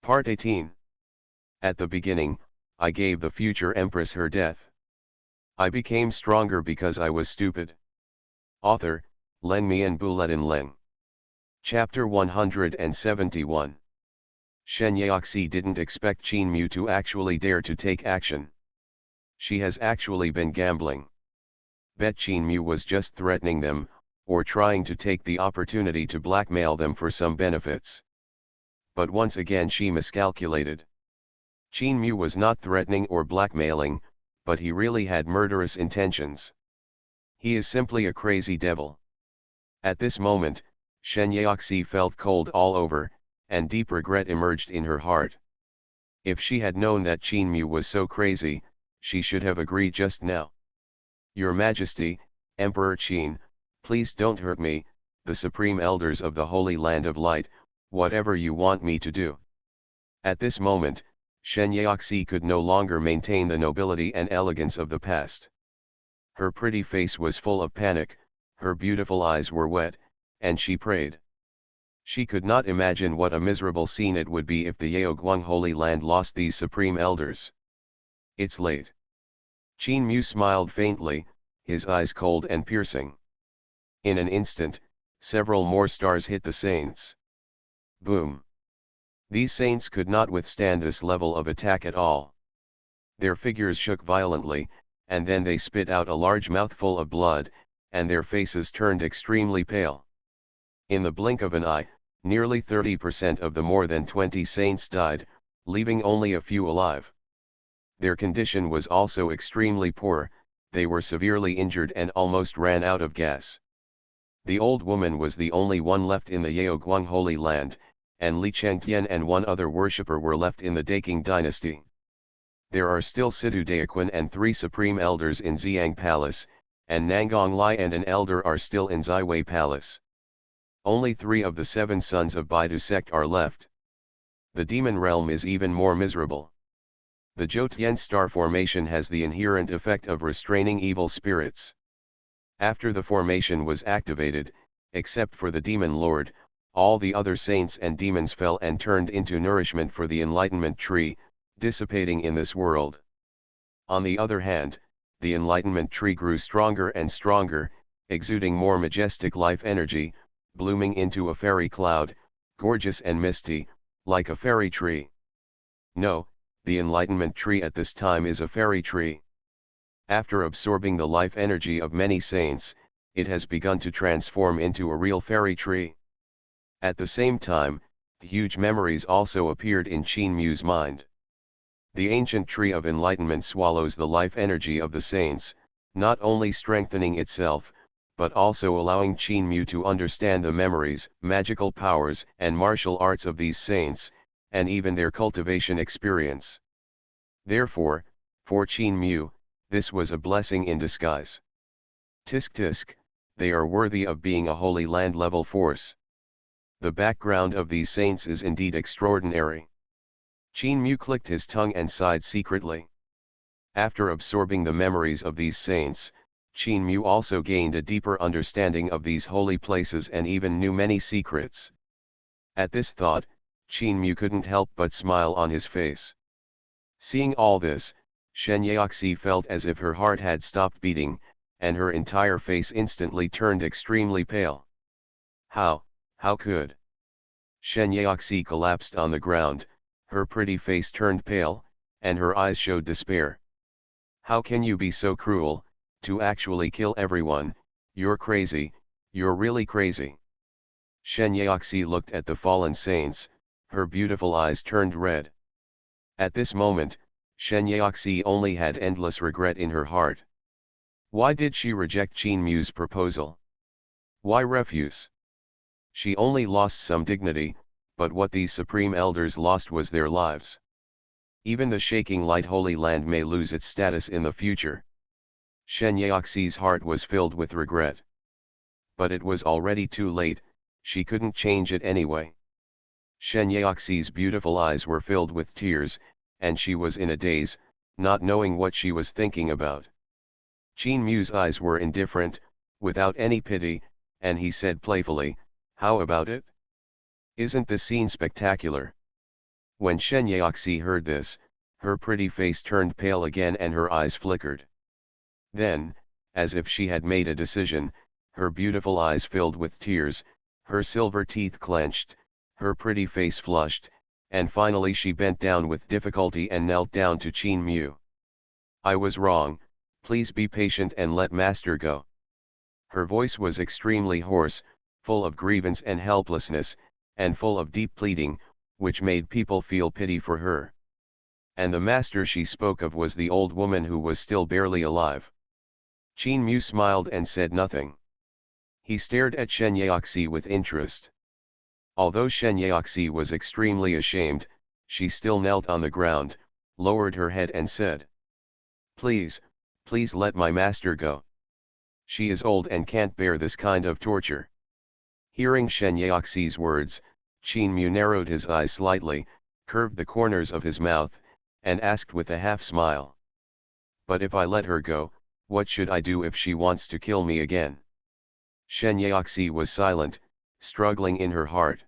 Part 18. At the beginning, I gave the future empress her death. I became stronger because I was stupid. Author, Leng Mian Buletin Leng. Chapter 171. Shen Yaoxi didn't expect Qin Mu to actually dare to take action. She has actually been gambling. Bet Qin Mu was just threatening them, or trying to take the opportunity to blackmail them for some benefits. But once again she miscalculated. Qin Mu was not threatening or blackmailing, but he really had murderous intentions. He is simply a crazy devil. At this moment, Shen Yaoxi felt cold all over, and deep regret emerged in her heart. If she had known that Qin Mu was so crazy, she should have agreed just now. Your Majesty, Emperor Qin, please don't hurt me, the Supreme Elders of the Holy Land of Light, whatever you want me to do. At this moment, Shen Yaoxi could no longer maintain the nobility and elegance of the past. Her pretty face was full of panic, her beautiful eyes were wet, and she prayed. She could not imagine what a miserable scene it would be if the Yaoguang Holy Land lost these Supreme Elders. It's late. Qin Mu smiled faintly, his eyes cold and piercing. In an instant, several more stars hit the saints. Boom! These saints could not withstand this level of attack at all. Their figures shook violently, and then they spit out a large mouthful of blood, and their faces turned extremely pale. In the blink of an eye, nearly 30% of the more than 20 saints died, leaving only a few alive. Their condition was also extremely poor, they were severely injured and almost ran out of gas. The old woman was the only one left in the Yaoguang Holy Land, and Li Chengtian and one other worshipper were left in the Daking dynasty. There are still Sidu Daequan and 3 supreme elders in Xiang Palace, and Nangong Lai and an elder are still in Ziwei Palace. Only 3 of the 7 sons of Baidu sect are left. The demon realm is even more miserable. The Zhoutian star formation has the inherent effect of restraining evil spirits. After the formation was activated, except for the demon lord, all the other saints and demons fell and turned into nourishment for the enlightenment tree, dissipating in this world. On the other hand, the enlightenment tree grew stronger and stronger, exuding more majestic life energy, blooming into a fairy cloud, gorgeous and misty, like a fairy tree. No, the enlightenment tree at this time is a fairy tree. After absorbing the life energy of many saints, it has begun to transform into a real fairy tree. At the same time, huge memories also appeared in Qin Mu's mind. The ancient tree of enlightenment swallows the life energy of the saints, not only strengthening itself, but also allowing Qin Mu to understand the memories, magical powers and martial arts of these saints, and even their cultivation experience. Therefore, for Qin Mu, this was a blessing in disguise. Tisk tisk, they are worthy of being a Holy Land level force. The background of these saints is indeed extraordinary. Qin Mu clicked his tongue and sighed secretly. After absorbing the memories of these saints, Qin Mu also gained a deeper understanding of these holy places and even knew many secrets. At this thought, Qin Mu couldn't help but smile on his face. Seeing all this, Shen Yaoxi felt as if her heart had stopped beating, and her entire face instantly turned extremely pale. How could? Shen Yaoxi collapsed on the ground, her pretty face turned pale, and her eyes showed despair. How can you be so cruel, to actually kill everyone? You're crazy, you're really crazy. Shen Yaoxi looked at the fallen saints, her beautiful eyes turned red. At this moment, Shen Yaoxi only had endless regret in her heart. Why did she reject Qin Mu's proposal? Why refuse? She only lost some dignity, but what these supreme elders lost was their lives. Even the shaking light Holy Land may lose its status in the future. Shen Yaoxi's heart was filled with regret. But it was already too late, she couldn't change it anyway. Shen Yaoxi's beautiful eyes were filled with tears, and she was in a daze, not knowing what she was thinking about. Qin Mu's eyes were indifferent, without any pity, and he said playfully, "How about it? Isn't the scene spectacular? When Shen Yaoxi heard this, her pretty face turned pale again and her eyes flickered. Then, as if she had made a decision, her beautiful eyes filled with tears, her silver teeth clenched, her pretty face flushed, and finally she bent down with difficulty and knelt down to Qin Mu. "I was wrong, please be patient and let master go." Her voice was extremely hoarse, full of grievance and helplessness, and full of deep pleading, which made people feel pity for her. And the master she spoke of was the old woman who was still barely alive. Qin Mu smiled and said nothing. He stared at Shen Yaoxi with interest. Although Shen Yaoxi was extremely ashamed, she still knelt on the ground, lowered her head and said, "Please, please let my master go. She is old and can't bear this kind of torture." Hearing Shen Yaoxi's words, Qin Mu narrowed his eyes slightly, curved the corners of his mouth, and asked with a half-smile, "But if I let her go, what should I do if she wants to kill me again?" Shen Yaoxi was silent, struggling in her heart.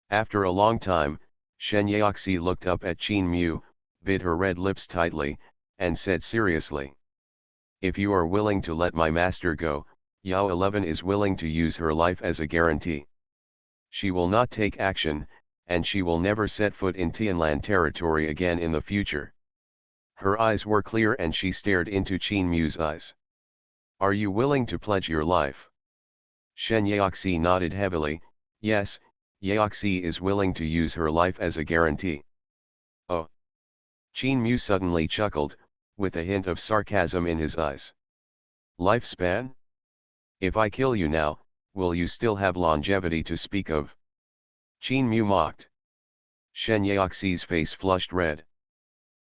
After a long time, Shen Yaoxi looked up at Qin Mu, bit her red lips tightly, and said seriously, "If you are willing to let my master go, Yao 11 is willing to use her life as a guarantee. She will not take action, and she will never set foot in Tianlan territory again in the future." Her eyes were clear and she stared into Qin Mu's eyes. "Are you willing to pledge your life?" Shen Yaoxi nodded heavily. "Yes, Yaoxi is willing to use her life as a guarantee." "Oh!" Qin Mu suddenly chuckled, with a hint of sarcasm in his eyes. "Lifespan? If I kill you now, will you still have longevity to speak of?" Qin Mu mocked. Shen Yaoxi's face flushed red.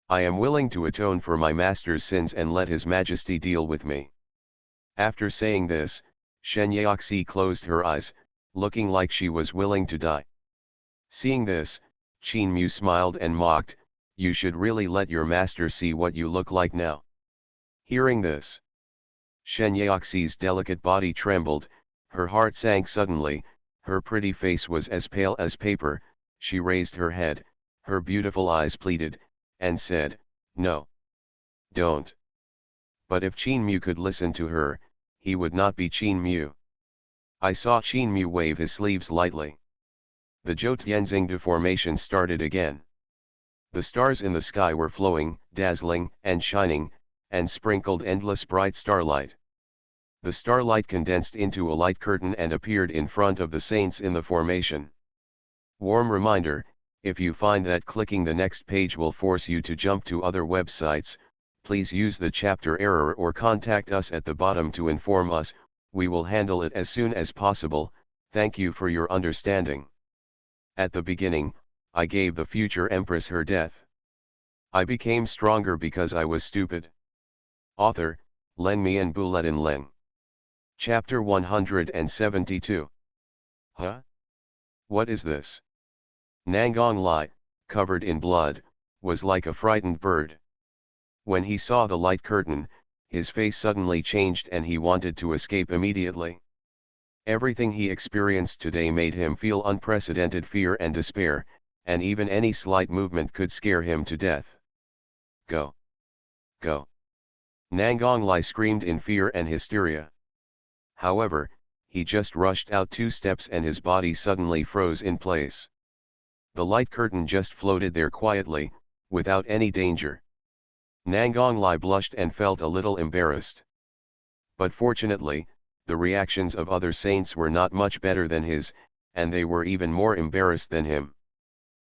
"I am willing to atone for my master's sins and let his majesty deal with me." After saying this, Shen Yaoxi closed her eyes, looking like she was willing to die. Seeing this, Qin Mu smiled and mocked, "You should really let your master see what you look like now." Hearing this, Shen Yaoxi's delicate body trembled, her heart sank suddenly, her pretty face was as pale as paper, she raised her head, her beautiful eyes pleaded, and said, "No. Don't." But if Qin Mu could listen to her, he would not be Qin Mu. I saw Qin Mu wave his sleeves lightly. The Zhou Tianxing deformation started again. The stars in the sky were flowing, dazzling, and shining, and sprinkled endless bright starlight. The starlight condensed into a light curtain and appeared in front of the saints in the formation. Warm reminder, if you find that clicking the next page will force you to jump to other websites, please use the chapter error or contact us at the bottom to inform us, we will handle it as soon as possible. Thank you for your understanding. At the beginning, I gave the future empress her death. I became stronger because I was stupid. Author, Leng Mian Buletin Leng. Chapter 172. Huh? What is this? Nangong Lai, covered in blood, was like a frightened bird. When he saw the light curtain, his face suddenly changed and he wanted to escape immediately. Everything he experienced today made him feel unprecedented fear and despair, and even any slight movement could scare him to death. "Go! Go!" Nangong Lai screamed in fear and hysteria. However, he just rushed out 2 steps and his body suddenly froze in place. The light curtain just floated there quietly, without any danger. Nangong Lai blushed and felt a little embarrassed. But fortunately, the reactions of other saints were not much better than his, and they were even more embarrassed than him.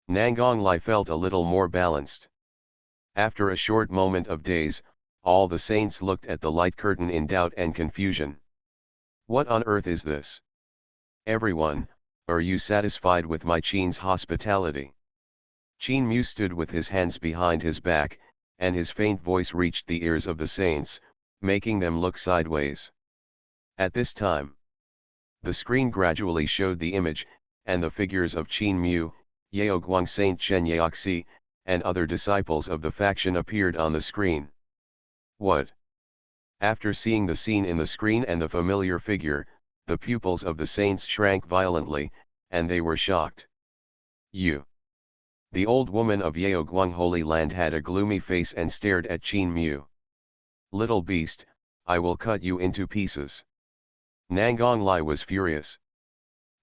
Nangong Lai felt a little more balanced. After a short moment of daze, all the saints looked at the light curtain in doubt and confusion. "What on earth is this? Everyone, are you satisfied with my Qin's hospitality?" Qin Mu stood with his hands behind his back, and his faint voice reached the ears of the saints, making them look sideways. At this time, the screen gradually showed the image, and the figures of Qin Mu, Yao Guang Saint Shen Yaoxi, and other disciples of the faction appeared on the screen. What? After seeing the scene in the screen and the familiar figure, the pupils of the saints shrank violently, and they were shocked. The old woman of Yaoguang Holy Land had a gloomy face and stared at Qin Mu. "Little beast, I will cut you into pieces." Nangong Lai was furious.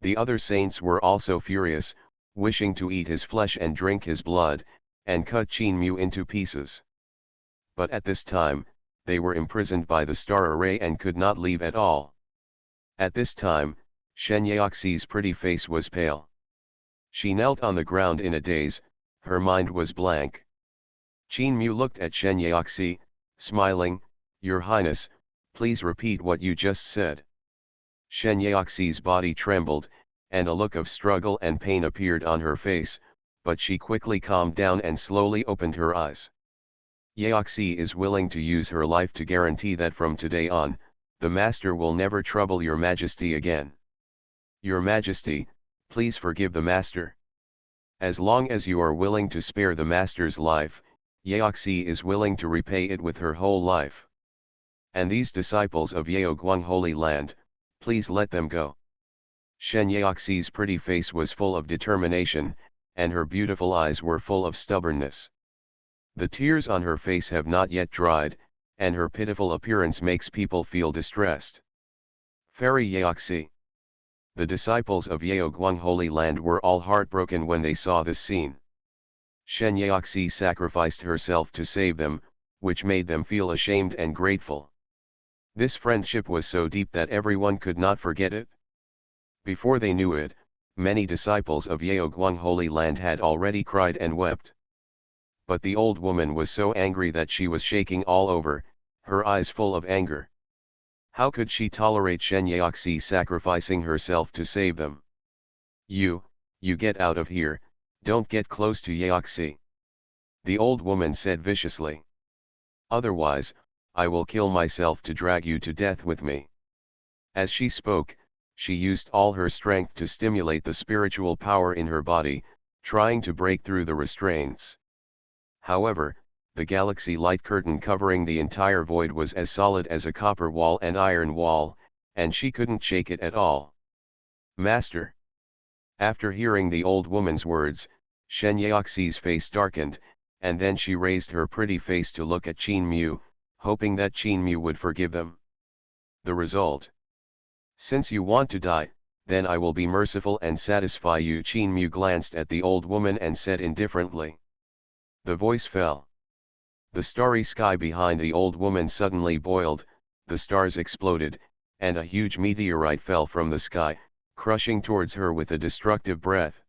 The other saints were also furious, wishing to eat his flesh and drink his blood, and cut Qin Mu into pieces. But at this time, they were imprisoned by the star array and could not leave at all. At this time, Shen Yaoxi's pretty face was pale. She knelt on the ground in a daze, her mind was blank. Qin Mu looked at Shen Yaoxi, smiling, "Your Highness, please repeat what you just said." Shen Yaoxi's body trembled, and a look of struggle and pain appeared on her face, but she quickly calmed down and slowly opened her eyes. "Yaoxi is willing to use her life to guarantee that from today on, the Master will never trouble your Majesty again. Your Majesty, please forgive the Master. As long as you are willing to spare the Master's life, Yaoxi is willing to repay it with her whole life. And these disciples of Yaoguang Holy Land, please let them go." Shen Yaoxi's pretty face was full of determination, and her beautiful eyes were full of stubbornness. The tears on her face have not yet dried, and her pitiful appearance makes people feel distressed. Fairy Yaoxi. The disciples of Yaoguang Holy Land were all heartbroken when they saw this scene. Shen Yaoxi sacrificed herself to save them, which made them feel ashamed and grateful. This friendship was so deep that everyone could not forget it. Before they knew it, many disciples of Yaoguang Holy Land had already cried and wept. But the old woman was so angry that she was shaking all over, her eyes full of anger. How could she tolerate Shen Yaoxi sacrificing herself to save them? You get out of here, don't get close to Yaoxi," the old woman said viciously. "Otherwise, I will kill myself to drag you to death with me." As she spoke, she used all her strength to stimulate the spiritual power in her body, trying to break through the restraints. However, the galaxy light curtain covering the entire void was as solid as a copper wall and iron wall, and she couldn't shake it at all. "Master." After hearing the old woman's words, Shen Yaoxi's face darkened, and then she raised her pretty face to look at Qin Mu, hoping that Qin Mu would forgive them. The result. "Since you want to die, then I will be merciful and satisfy you." Qin Mu glanced at the old woman and said indifferently. The voice fell. The starry sky behind the old woman suddenly boiled, the stars exploded, and a huge meteorite fell from the sky, crushing towards her with a destructive breath.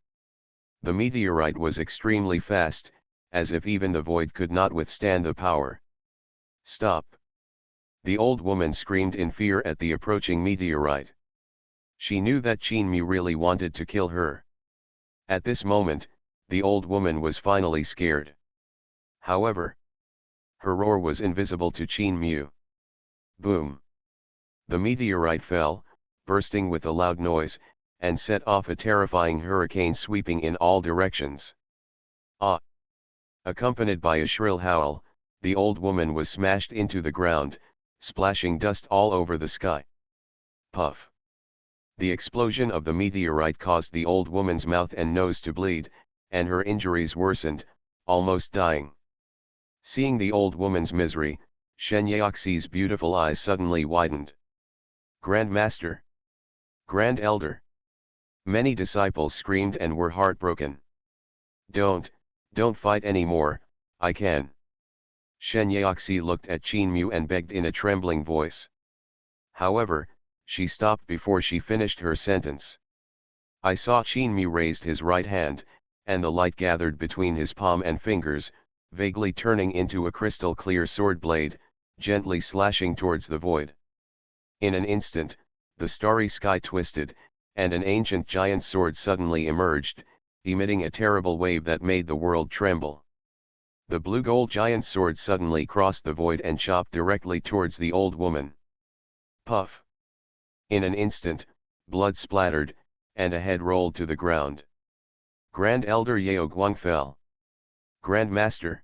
The meteorite was extremely fast, as if even the void could not withstand the power. "Stop!" The old woman screamed in fear at the approaching meteorite. She knew that Qin Mu really wanted to kill her. At this moment, the old woman was finally scared. However, her roar was invisible to Qin Mu. Boom! The meteorite fell, bursting with a loud noise, and set off a terrifying hurricane sweeping in all directions. Ah! Accompanied by a shrill howl, the old woman was smashed into the ground, splashing dust all over the sky. Puff! The explosion of the meteorite caused the old woman's mouth and nose to bleed, and her injuries worsened, almost dying. Seeing the old woman's misery, Shen Yaoxi's beautiful eyes suddenly widened. "Grand Master! Grand Elder!" Many disciples screamed and were heartbroken. Don't fight anymore, I can." Shen Yaoxi looked at Qin Mu and begged in a trembling voice. However, she stopped before she finished her sentence. I saw Qin Mu raised his right hand, and the light gathered between his palm and fingers, vaguely turning into a crystal clear sword blade, gently slashing towards the void. In an instant, the starry sky twisted, and an ancient giant sword suddenly emerged, emitting a terrible wave that made the world tremble. The blue-gold giant sword suddenly crossed the void and chopped directly towards the old woman. Puff! In an instant, blood splattered, and a head rolled to the ground. Grand Elder Yaoguang fell. "Grand Master!"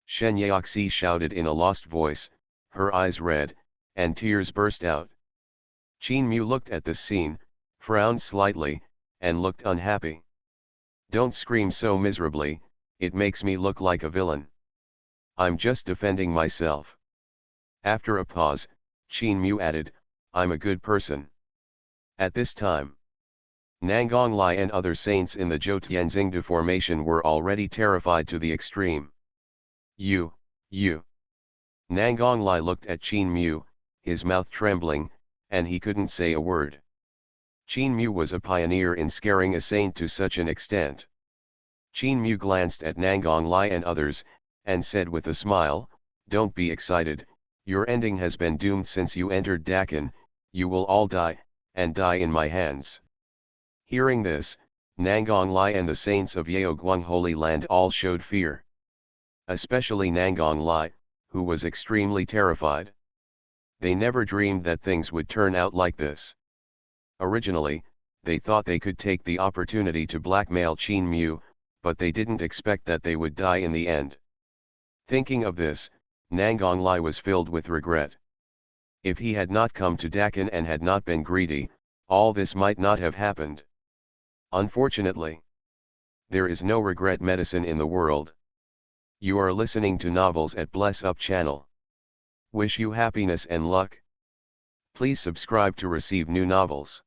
Shen Yaoxi shouted in a lost voice, her eyes red, and tears burst out. Qin Mu looked at this scene, frowned slightly, and looked unhappy. Don't scream so miserably, it makes me look like a villain. I'm just defending myself. After a pause, Qin Mu added, I'm a good person. At this time, Nangong Lai and other saints in the Zhou Tianxingde formation were already terrified to the extreme. You. Nangong Lai looked at Qin Mu, his mouth trembling, and he couldn't say a word. Qin Mu was a pioneer in scaring a saint to such an extent. Qin Mu glanced at Nangong Lai and others, and said with a smile, don't be excited, your ending has been doomed since you entered Dakan, you will all die, and die in my hands. Hearing this, Nangong Lai and the saints of Yaoguang Holy Land all showed fear. Especially Nangong Lai, who was extremely terrified. They never dreamed that things would turn out like this. Originally, they thought they could take the opportunity to blackmail Qin Mu, but they didn't expect that they would die in the end. Thinking of this, Nangong Lai was filled with regret. If he had not come to Dakan and had not been greedy, all this might not have happened. Unfortunately, there is no regret medicine in the world. You are listening to novels at Bless Up channel. Wish you happiness and luck. Please subscribe to receive new novels.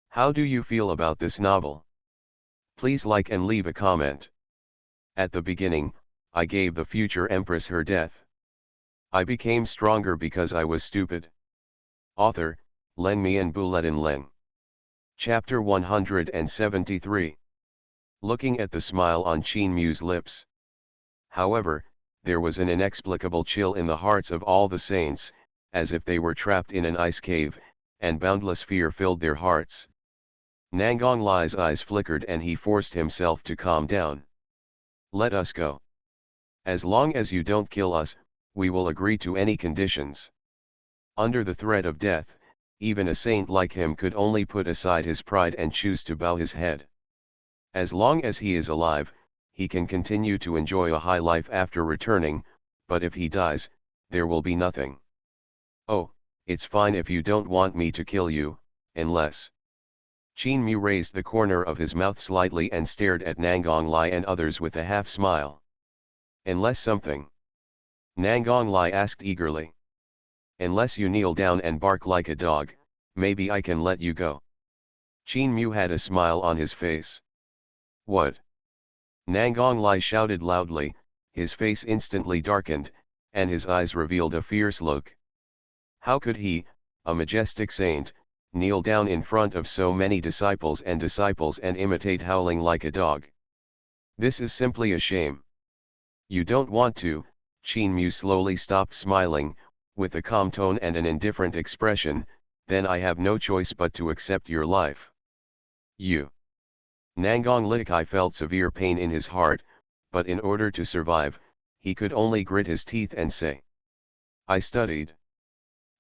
How do you feel about this novel? Please like and leave a comment. At the beginning, I gave the future empress her death. I became stronger because I was stupid. Author, Leng Mian Buletin Leng. Chapter 173. Looking at the smile on Qin Mu's lips. However, there was an inexplicable chill in the hearts of all the saints, as if they were trapped in an ice cave, and boundless fear filled their hearts. Nangong Lai's eyes flickered and he forced himself to calm down. Let us go. As long as you don't kill us, we will agree to any conditions. Under the threat of death, even a saint like him could only put aside his pride and choose to bow his head. As long as he is alive, he can continue to enjoy a high life after returning, but if he dies, there will be nothing. Oh, it's fine if you don't want me to kill you, unless... Qin Mu raised the corner of his mouth slightly and stared at Nangong Lai and others with a half-smile. Unless something? Nangong Lai asked eagerly. Unless you kneel down and bark like a dog, maybe I can let you go. Qin Mu had a smile on his face. What? Nangong Lai shouted loudly, his face instantly darkened, and his eyes revealed a fierce look. How could he, a majestic saint, kneel down in front of so many disciples and imitate howling like a dog? This is simply a shame. You don't want to. Qin Mu slowly stopped smiling, with a calm tone and an indifferent expression, then I have no choice but to accept your life. You. Nangong Likai felt severe pain in his heart, but in order to survive, he could only grit his teeth and say, I studied.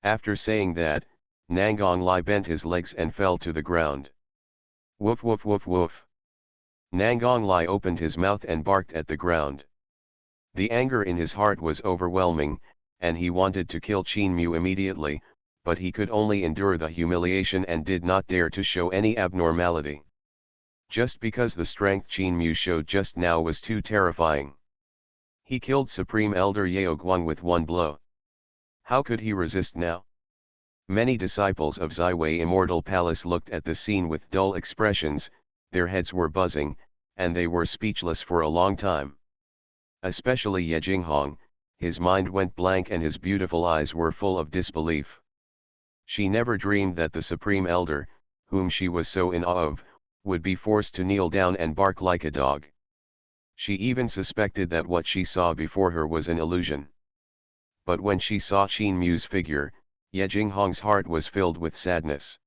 After saying that, Nangong Lai bent his legs and fell to the ground. Woof woof woof woof. Nangong Lai opened his mouth and barked at the ground. The anger in his heart was overwhelming, and he wanted to kill Qin Mu immediately, but he could only endure the humiliation and did not dare to show any abnormality. Just because the strength Qin Mu showed just now was too terrifying. He killed Supreme Elder Yaoguang with one blow. How could he resist now? Many disciples of Ziwei Immortal Palace looked at the scene with dull expressions, their heads were buzzing, and they were speechless for a long time. Especially Ye Jinghong, his mind went blank and his beautiful eyes were full of disbelief. She never dreamed that the Supreme Elder, whom she was so in awe of, would be forced to kneel down and bark like a dog. She even suspected that what she saw before her was an illusion. But when she saw Qin Mu's figure, Ye Jinghong's heart was filled with sadness.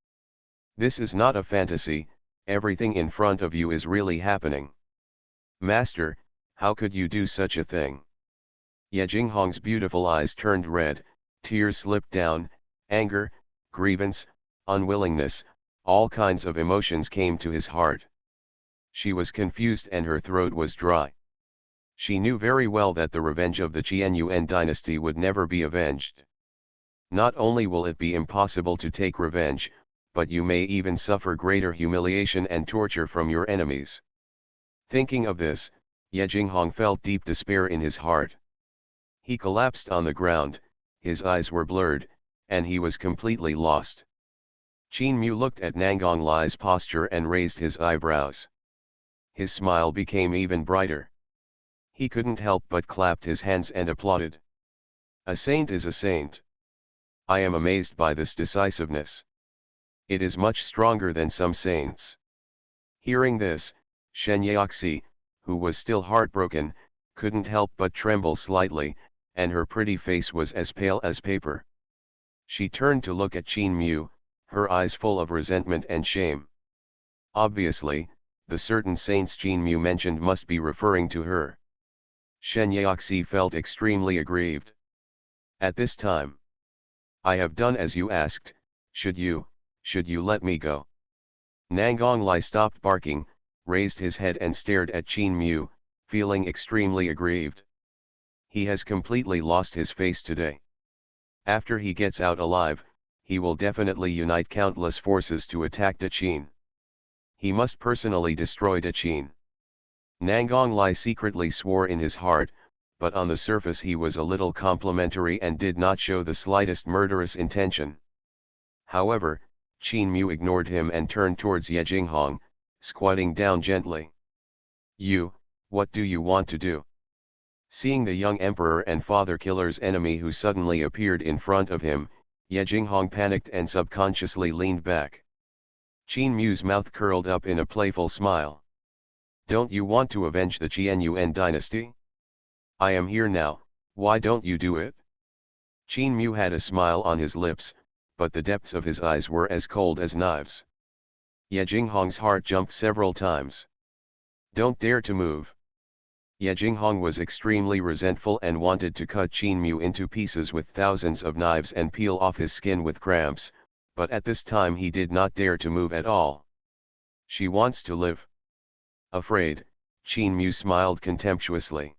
This is not a fantasy, everything in front of you is really happening. Master, how could you do such a thing? Ye Jinghong's beautiful eyes turned red, tears slipped down, anger, grievance, unwillingness, all kinds of emotions came to his heart. She was confused and her throat was dry. She knew very well that the revenge of the Qianyuan dynasty would never be avenged. Not only will it be impossible to take revenge, but you may even suffer greater humiliation and torture from your enemies. Thinking of this, Ye Jinghong felt deep despair in his heart. He collapsed on the ground, his eyes were blurred, and he was completely lost. Qin Mu looked at Nangong Lai's posture and raised his eyebrows. His smile became even brighter. He couldn't help but clapped his hands and applauded. A saint is a saint. I am amazed by this decisiveness. It is much stronger than some saints. Hearing this, Shen Yaxi, who was still heartbroken, couldn't help but tremble slightly, and her pretty face was as pale as paper. She turned to look at Qin Mu, her eyes full of resentment and shame. Obviously, the certain saints Qin Mu mentioned must be referring to her. Shen Yaxi felt extremely aggrieved. At this time, I have done as you asked, should you let me go? Nangong Lai stopped barking, raised his head and stared at Qin Mu, feeling extremely aggrieved. He has completely lost his face today. After he gets out alive, he will definitely unite countless forces to attack Daqin. He must personally destroy Daqin. Nangong Lai secretly swore in his heart, but on the surface he was a little complimentary and did not show the slightest murderous intention. However, Qin Mu ignored him and turned towards Ye Jinghong, squatting down gently. What do you want to do? Seeing the young emperor and father killer's enemy who suddenly appeared in front of him, Ye Jinghong panicked and subconsciously leaned back. Qin Mu's mouth curled up in a playful smile. Don't you want to avenge the Qianyuan dynasty? I am here now, why don't you do it? Qin Mu had a smile on his lips, but the depths of his eyes were as cold as knives. Ye Jinghong's heart jumped several times. Don't dare to move. Ye Jinghong was extremely resentful and wanted to cut Qin Mu into pieces with thousands of knives and peel off his skin with cramps, but at this time he did not dare to move at all. She wants to live. Afraid, Qin Mu smiled contemptuously.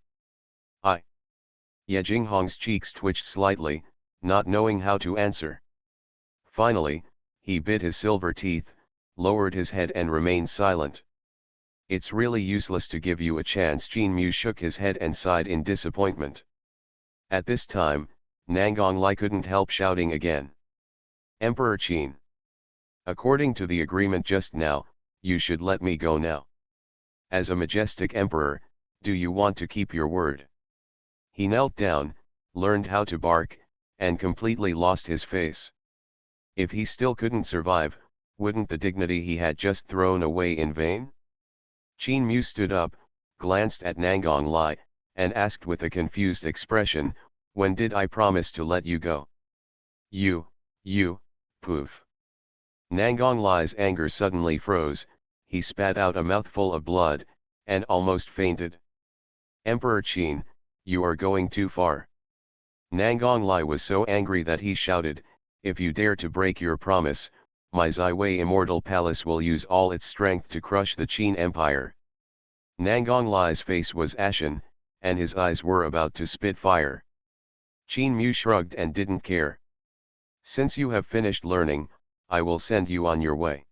Ye Jinghong's cheeks twitched slightly, not knowing how to answer. Finally, he bit his silver teeth, lowered his head and remained silent. It's really useless to give you a chance. Qin Mu shook his head and sighed in disappointment. At this time, Nangong Lai couldn't help shouting again. Emperor Qin. According to the agreement just now, you should let me go now. As a majestic emperor, do you want to keep your word? He knelt down, learned how to bark, and completely lost his face. If he still couldn't survive, wouldn't the dignity he had just thrown away in vain? Qin Mu stood up, glanced at Nangong Lai, and asked with a confused expression, when did I promise to let you go? Poof. Nangong Lai's anger suddenly froze, he spat out a mouthful of blood, and almost fainted. Emperor Qin, you are going too far. Nangong Lai was so angry that he shouted, if you dare to break your promise, my Ziwei Immortal Palace will use all its strength to crush the Qin Empire. Nangong Lai's face was ashen, and his eyes were about to spit fire. Qin Mu shrugged and didn't care. Since you have finished learning, I will send you on your way.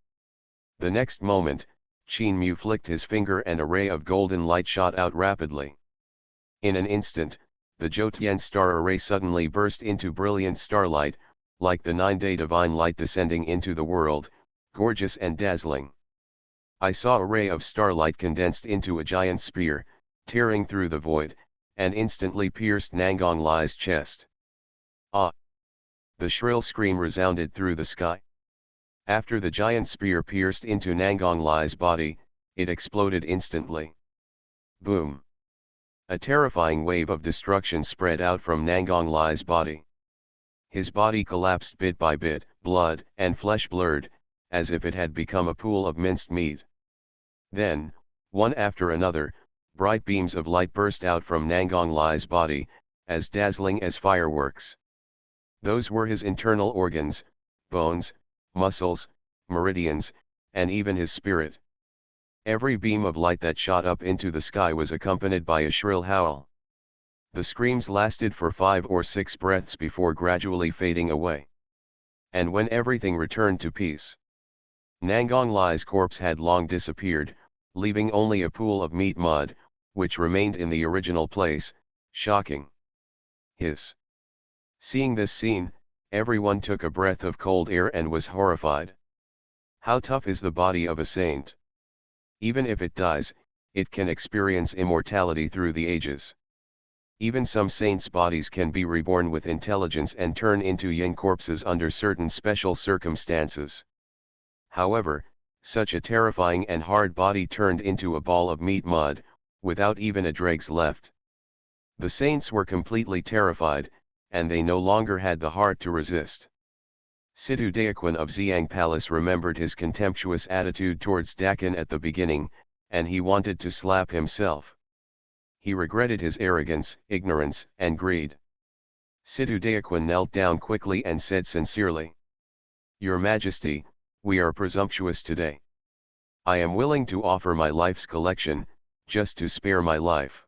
The next moment, Qin Mu flicked his finger and a ray of golden light shot out rapidly. In an instant, the Jotian star array suddenly burst into brilliant starlight, like the 9-day divine light descending into the world, gorgeous and dazzling. I saw a ray of starlight condensed into a giant spear, tearing through the void, and instantly pierced Nangong Lai's chest. Ah! The shrill scream resounded through the sky. After the giant spear pierced into Nangong Lai's body, it exploded instantly. Boom! A terrifying wave of destruction spread out from Nangong Lai's body. His body collapsed bit by bit, blood and flesh blurred, as if it had become a pool of minced meat. Then, one after another, bright beams of light burst out from Nangong Lai's body, as dazzling as fireworks. Those were his internal organs, bones, muscles, meridians, and even his spirit. Every beam of light that shot up into the sky was accompanied by a shrill howl. The screams lasted for 5 or 6 breaths before gradually fading away. And when everything returned to peace, Nangong Lai's corpse had long disappeared, leaving only a pool of meat mud, which remained in the original place. Shocking. Hiss. Seeing this scene, everyone took a breath of cold air and was horrified. How tough is the body of a saint? Even if it dies, it can experience immortality through the ages. Even some saints' bodies can be reborn with intelligence and turn into young corpses under certain special circumstances. However, such a terrifying and hard body turned into a ball of meat mud, without even a dregs left. The saints were completely terrified, and they no longer had the heart to resist. Situ Daequan of Xiang Palace remembered his contemptuous attitude towards Dakin at the beginning, and he wanted to slap himself. He regretted his arrogance, ignorance, and greed. Situ Daequan knelt down quickly and said sincerely, "Your Majesty, we are presumptuous today. I am willing to offer my life's collection, just to spare my life."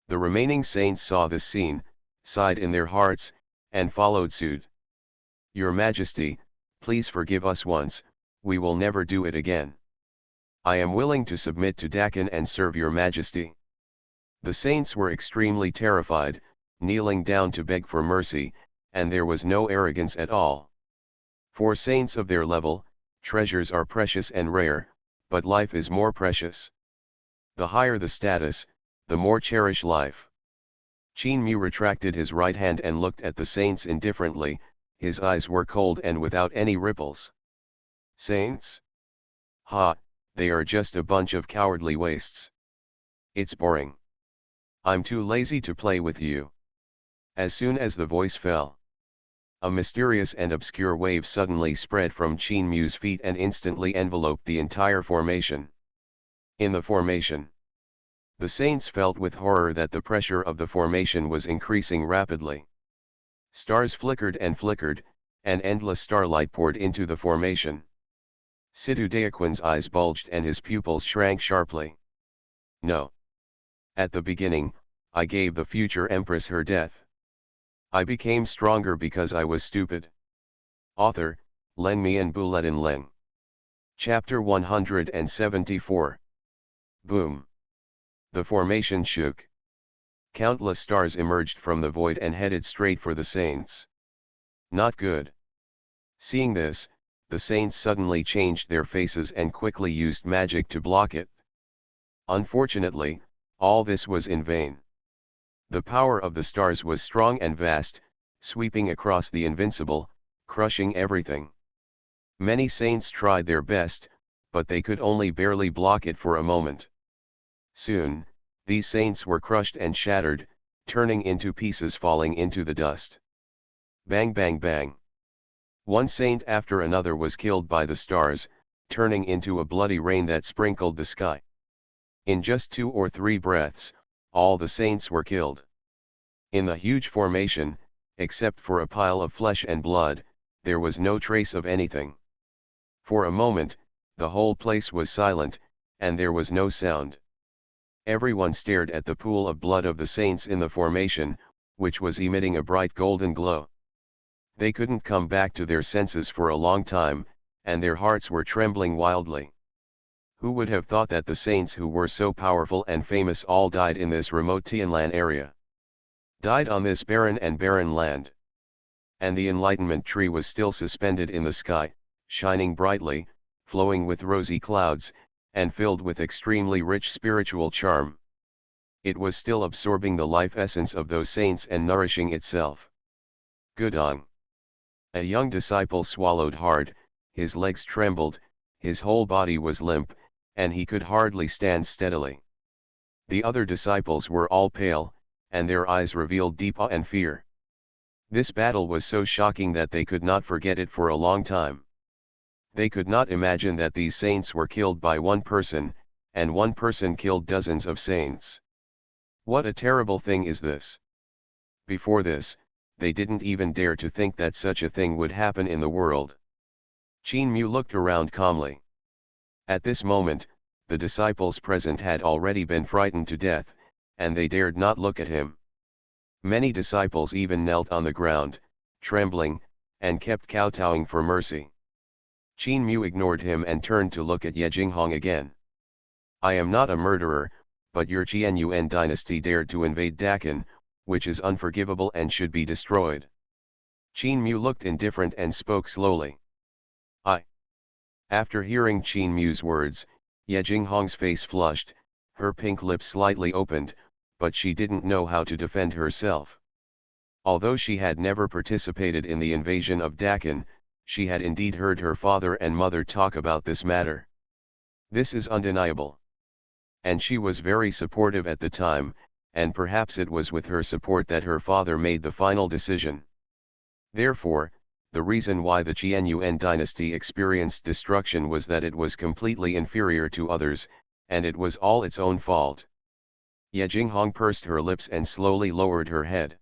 The remaining saints saw this scene, sighed in their hearts, and followed suit. "Your Majesty, please forgive us once, we will never do it again. I am willing to submit to Dakin and serve your Majesty." The saints were extremely terrified, kneeling down to beg for mercy, and there was no arrogance at all. For saints of their level, treasures are precious and rare, but life is more precious. The higher the status, the more cherish life. Qin Mu retracted his right hand and looked at the saints indifferently, his eyes were cold and without any ripples. "Saints? Ha, they are just a bunch of cowardly wastes. It's boring. I'm too lazy to play with you." As soon as the voice fell, a mysterious and obscure wave suddenly spread from Qin Mu's feet and instantly enveloped the entire formation. In the formation, the saints felt with horror that the pressure of the formation was increasing rapidly. Stars flickered and flickered, and endless starlight poured into the formation. Situ Daequan's eyes bulged and his pupils shrank sharply. "No. At the beginning, I gave the future empress her death. I became stronger because I was stupid." Author, Len Mian Buletin Leng. Chapter 174. Boom. The formation shook. Countless stars emerged from the void and headed straight for the saints. Not good. Seeing this, the saints suddenly changed their faces and quickly used magic to block it. Unfortunately, all this was in vain. The power of the stars was strong and vast, sweeping across the invincible, crushing everything. Many saints tried their best, but they could only barely block it for a moment. Soon, these saints were crushed and shattered, turning into pieces falling into the dust. Bang bang bang. One saint after another was killed by the stars, turning into a bloody rain that sprinkled the sky. In just 2 or 3 breaths, all the saints were killed. In the huge formation, except for a pile of flesh and blood, there was no trace of anything. For a moment, the whole place was silent, and there was no sound. Everyone stared at the pool of blood of the saints in the formation, which was emitting a bright golden glow. They couldn't come back to their senses for a long time, and their hearts were trembling wildly. Who would have thought that the saints who were so powerful and famous all died in this remote Tianlan area? Died on this barren and barren land. And the enlightenment tree was still suspended in the sky, shining brightly, flowing with rosy clouds, and filled with extremely rich spiritual charm. It was still absorbing the life essence of those saints and nourishing itself. Gudong. A young disciple swallowed hard, his legs trembled, his whole body was limp, and he could hardly stand steadily. The other disciples were all pale, and their eyes revealed deep awe and fear. This battle was so shocking that they could not forget it for a long time. They could not imagine that these saints were killed by one person, and one person killed dozens of saints. What a terrible thing is this! Before this, they didn't even dare to think that such a thing would happen in the world. Qin Mu looked around calmly. At this moment, the disciples present had already been frightened to death, and they dared not look at him. Many disciples even knelt on the ground, trembling, and kept kowtowing for mercy. Qin Mu ignored him and turned to look at Ye Jinghong again. I am not a murderer, but your Xuanhuan dynasty dared to invade Dakan, which is unforgivable and should be destroyed. Qin Mu looked indifferent and spoke slowly. I. After hearing Qin Mu's words, Ye Jinghong's face flushed, her pink lips slightly opened, but she didn't know how to defend herself. Although she had never participated in the invasion of Dakan, she had indeed heard her father and mother talk about this matter. This is undeniable. And she was very supportive at the time, and perhaps it was with her support that her father made the final decision. Therefore, the reason why the Xuanhuan dynasty experienced destruction was that it was completely inferior to others, and it was all its own fault. Ye Jinghong pursed her lips and slowly lowered her head.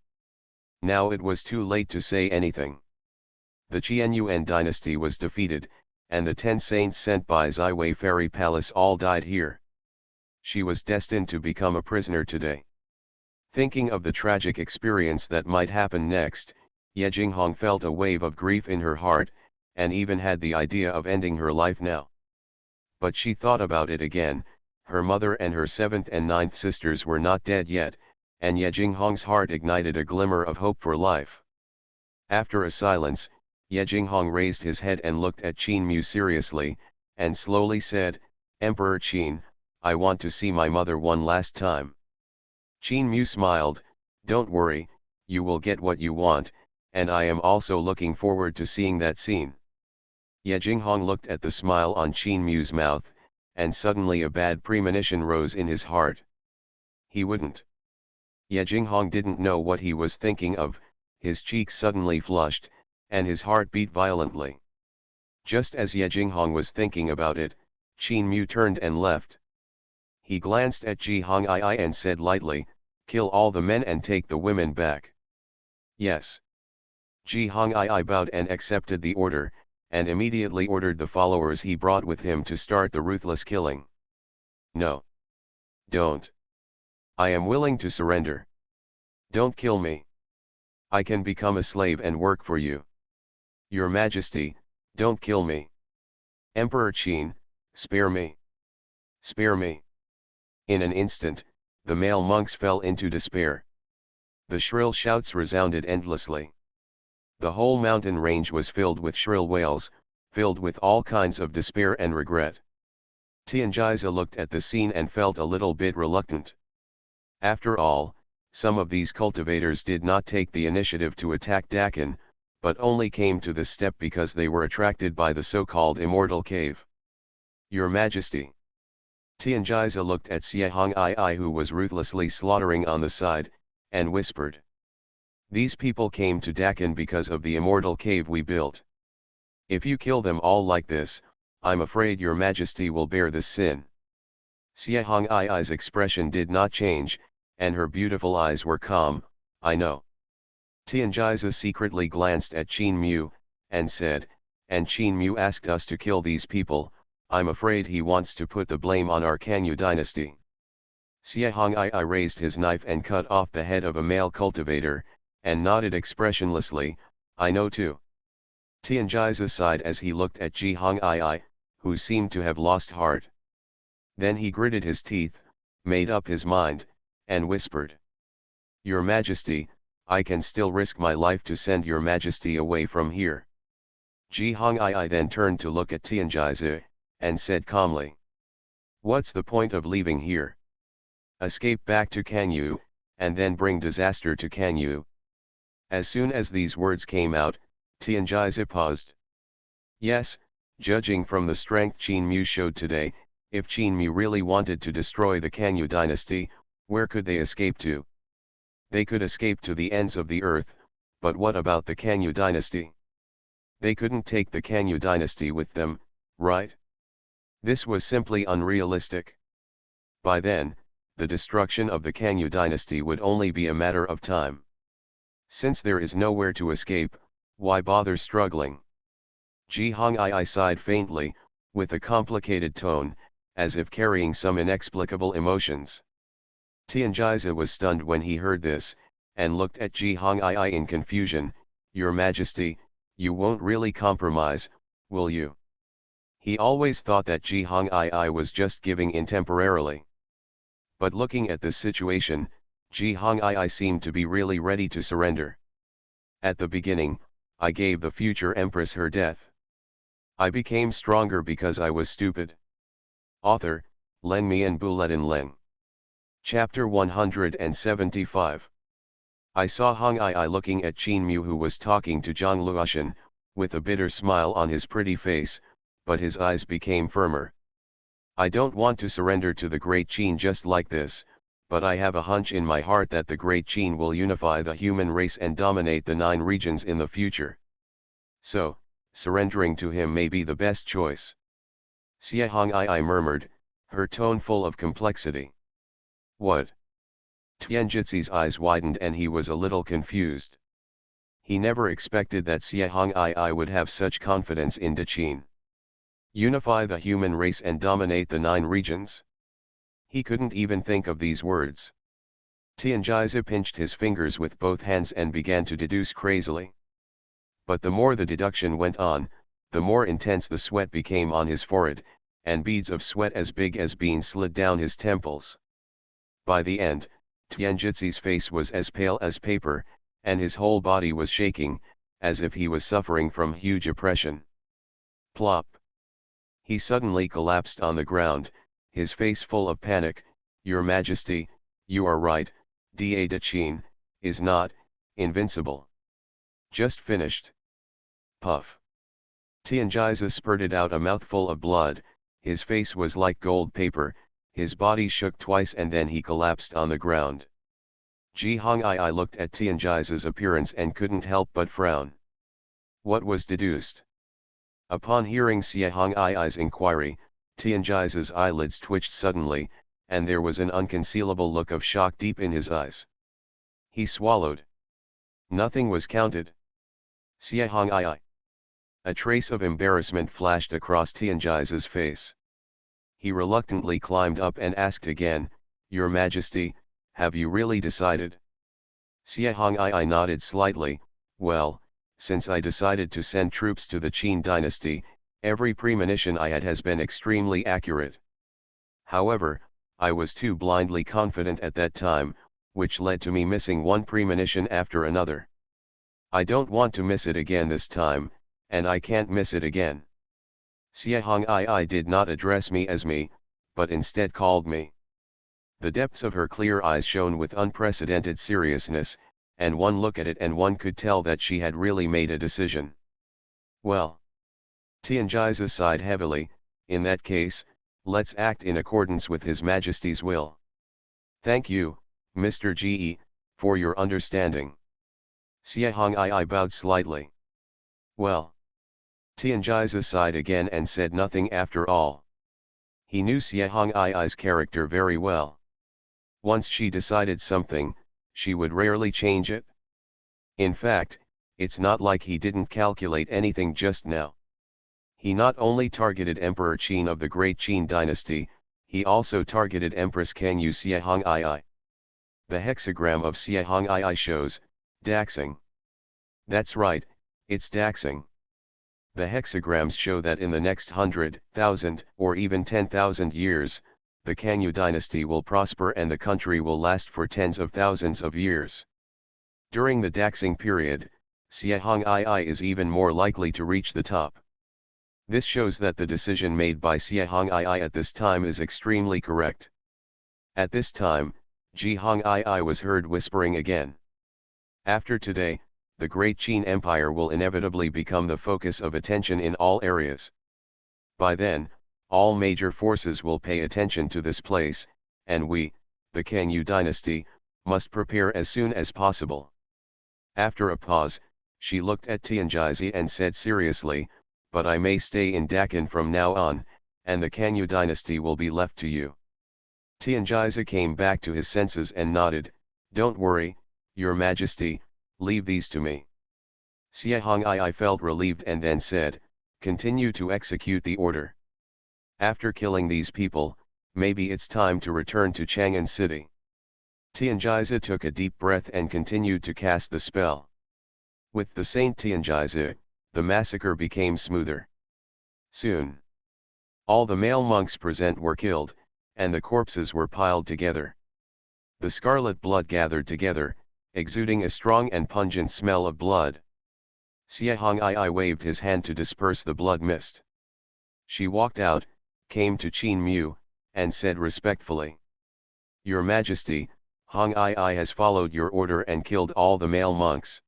Now it was too late to say anything. The Xuanhuan dynasty was defeated, and the 10 saints sent by Ziwei Fairy Palace all died here. She was destined to become a prisoner today. Thinking of the tragic experience that might happen next, Ye Jinghong felt a wave of grief in her heart, and even had the idea of ending her life now. But she thought about it again. Her mother and her 7th and 9th sisters were not dead yet, and Ye Jinghong's heart ignited a glimmer of hope for life. After a silence, Ye Jinghong raised his head and looked at Qin Mu seriously, and slowly said, "Emperor Qin, I want to see my mother one last time." Qin Mu smiled, "Don't worry, you will get what you want, and I am also looking forward to seeing that scene." Ye Jinghong looked at the smile on Qin Mu's mouth, and suddenly a bad premonition rose in his heart. He wouldn't. Ye Jinghong didn't know what he was thinking of, his cheeks suddenly flushed, and his heart beat violently. Just as Ye Jinghong was thinking about it, Qin Mu turned and left. He glanced at Ji Hong Ai and said lightly, "Kill all the men and take the women back." "Yes." Ji Hong Ai bowed and accepted the order, and immediately ordered the followers he brought with him to start the ruthless killing. "No. Don't. I am willing to surrender. Don't kill me. I can become a slave and work for you. Your Majesty, don't kill me. Emperor Qin, spare me. Spare me." In an instant, the male monks fell into despair. The shrill shouts resounded endlessly. The whole mountain range was filled with shrill wails, filled with all kinds of despair and regret. Tianjia looked at the scene and felt a little bit reluctant. After all, some of these cultivators did not take the initiative to attack Dakan, but only came to the steppe because they were attracted by the so-called immortal cave. "Your Majesty." Tianjia looked at Xie Hong Ai who was ruthlessly slaughtering on the side, and whispered. "These people came to Dakan because of the immortal cave we built. If you kill them all like this, I'm afraid your Majesty will bear this sin." Xie Hong Ai's expression did not change, and her beautiful eyes were calm. "I know." Tianjia secretly glanced at Qin Mu, and said, "And Qin Mu asked us to kill these people. I'm afraid he wants to put the blame on our Kanyu dynasty." Xie Hong Ai raised his knife and cut off the head of a male cultivator, and nodded expressionlessly, "I know too." Tianjia sighed as he looked at Ji Hong Ai, who seemed to have lost heart. Then he gritted his teeth, made up his mind, and whispered. "Your Majesty, I can still risk my life to send your Majesty away from here." Ji Hong Ai then turned to look at Tianjia, and said calmly. "What's the point of leaving here? Escape back to Kanyu, and then bring disaster to Kanyu." As soon as these words came out, Tianjia paused. Yes, judging from the strength Qin Mu showed today, if Qin Mu really wanted to destroy the Kanyu dynasty, where could they escape to? They could escape to the ends of the earth, but what about the Kanyu dynasty? They couldn't take the Kanyu dynasty with them, right? This was simply unrealistic. By then, the destruction of the Kanyu dynasty would only be a matter of time. Since there is nowhere to escape, why bother struggling? Ji Hong Ai sighed faintly, with a complicated tone, as if carrying some inexplicable emotions. Tianjia was stunned when he heard this, and looked at Ji Hong Ai in confusion. "Your Majesty, you won't really compromise, will you?" He always thought that Ji Hongii was just giving in temporarily. But looking at this situation, Ji Hongii seemed to be really ready to surrender. At the beginning, I gave the future empress her death. I became stronger because I was stupid. Author, Len Mian Buletin Leng. Chapter 175. I saw Hongii looking at Qin Mu, who was talking to Zhang Luoshan, with a bitter smile on his pretty face, but his eyes became firmer. I don't want to surrender to the Great Qin just like this, but I have a hunch in my heart that the Great Qin will unify the human race and dominate the 9 regions in the future. So, surrendering to him may be the best choice. Xie Hongii murmured, her tone full of complexity. What? Tianjitzi's eyes widened and he was a little confused. He never expected that Xie Hongii would have such confidence in De Qin. Unify the human race and dominate the 9 regions? He couldn't even think of these words. Tianjizhi pinched his fingers with both hands and began to deduce crazily. But the more the deduction went on, the more intense the sweat became on his forehead, and beads of sweat as big as beans slid down his temples. By the end, Tianjitzi's face was as pale as paper, and his whole body was shaking, as if he was suffering from huge oppression. Plop! He suddenly collapsed on the ground, his face full of panic. Your Majesty, you are right, Da De Qin is not invincible. Just finished. Puff. Tianjizhi spurted out a mouthful of blood, his face was like gold paper, his body shook twice and then he collapsed on the ground. Ji Hongii looked at Tianjizhi's appearance and couldn't help but frown. What was deduced? Upon hearing Xie Hongii's inquiry, Tianjizhi's eyelids twitched suddenly, and there was an unconcealable look of shock deep in his eyes. He swallowed. Nothing was counted. Xie Hongii. A trace of embarrassment flashed across Tianjizhi's face. He reluctantly climbed up and asked again, Your Majesty, have you really decided? Xie Hongii nodded slightly. Well, since I decided to send troops to the Qin dynasty, every premonition I had has been extremely accurate. However, I was too blindly confident at that time, which led to me missing one premonition after another. I don't want to miss it again this time, and I can't miss it again. Xie Hongii did not address me as me, but instead called me. The depths of her clear eyes shone with unprecedented seriousness, and one look at it and one could tell that she had really made a decision. Well. Tianjizhi sighed heavily. In that case, let's act in accordance with His Majesty's will. Thank you, Mr. Ge, for your understanding. Xie Hongii bowed slightly. Well. Tianjizhi sighed again and said nothing after all. He knew Xie Hongii's character very well. Once she decided something, she would rarely change it. In fact, it's not like he didn't calculate anything just now. He not only targeted Emperor Qin of the Great Qin dynasty, he also targeted Empress Kangyu Xie Hongii. The hexagram of Xie Hongii shows, daxing. That's right, it's daxing. The hexagrams show that in the next 100,000 or even 10,000 years, the Kangyu dynasty will prosper and the country will last for tens of thousands of years. During the daxing period, Xie Hongii is even more likely to reach the top. This shows that the decision made by Xie Hongii at this time is extremely correct. At this time, Ji Hongii was heard whispering again. After today, the Great Qin Empire will inevitably become the focus of attention in all areas. By then, all major forces will pay attention to this place, and we, the Kangyu dynasty, must prepare as soon as possible. After a pause, she looked at Tianjizhi and said seriously, but I may stay in Dakan from now on, and the Kangyu dynasty will be left to you. Tianjizhi came back to his senses and nodded, Don't worry, Your Majesty, leave these to me. Xie Hongii felt relieved and then said, Continue to execute the order. After killing these people, maybe it's time to return to Chang'an City. Tianjizhi took a deep breath and continued to cast the spell. With the Saint Tianjizhi, the massacre became smoother. Soon. All the male monks present were killed, and the corpses were piled together. The scarlet blood gathered together, exuding a strong and pungent smell of blood. Xuanhuan waved his hand to disperse the blood mist. She walked out, came to Qin Mu, and said respectfully, "Your Majesty, Hong Ai has followed your order and killed all the male monks."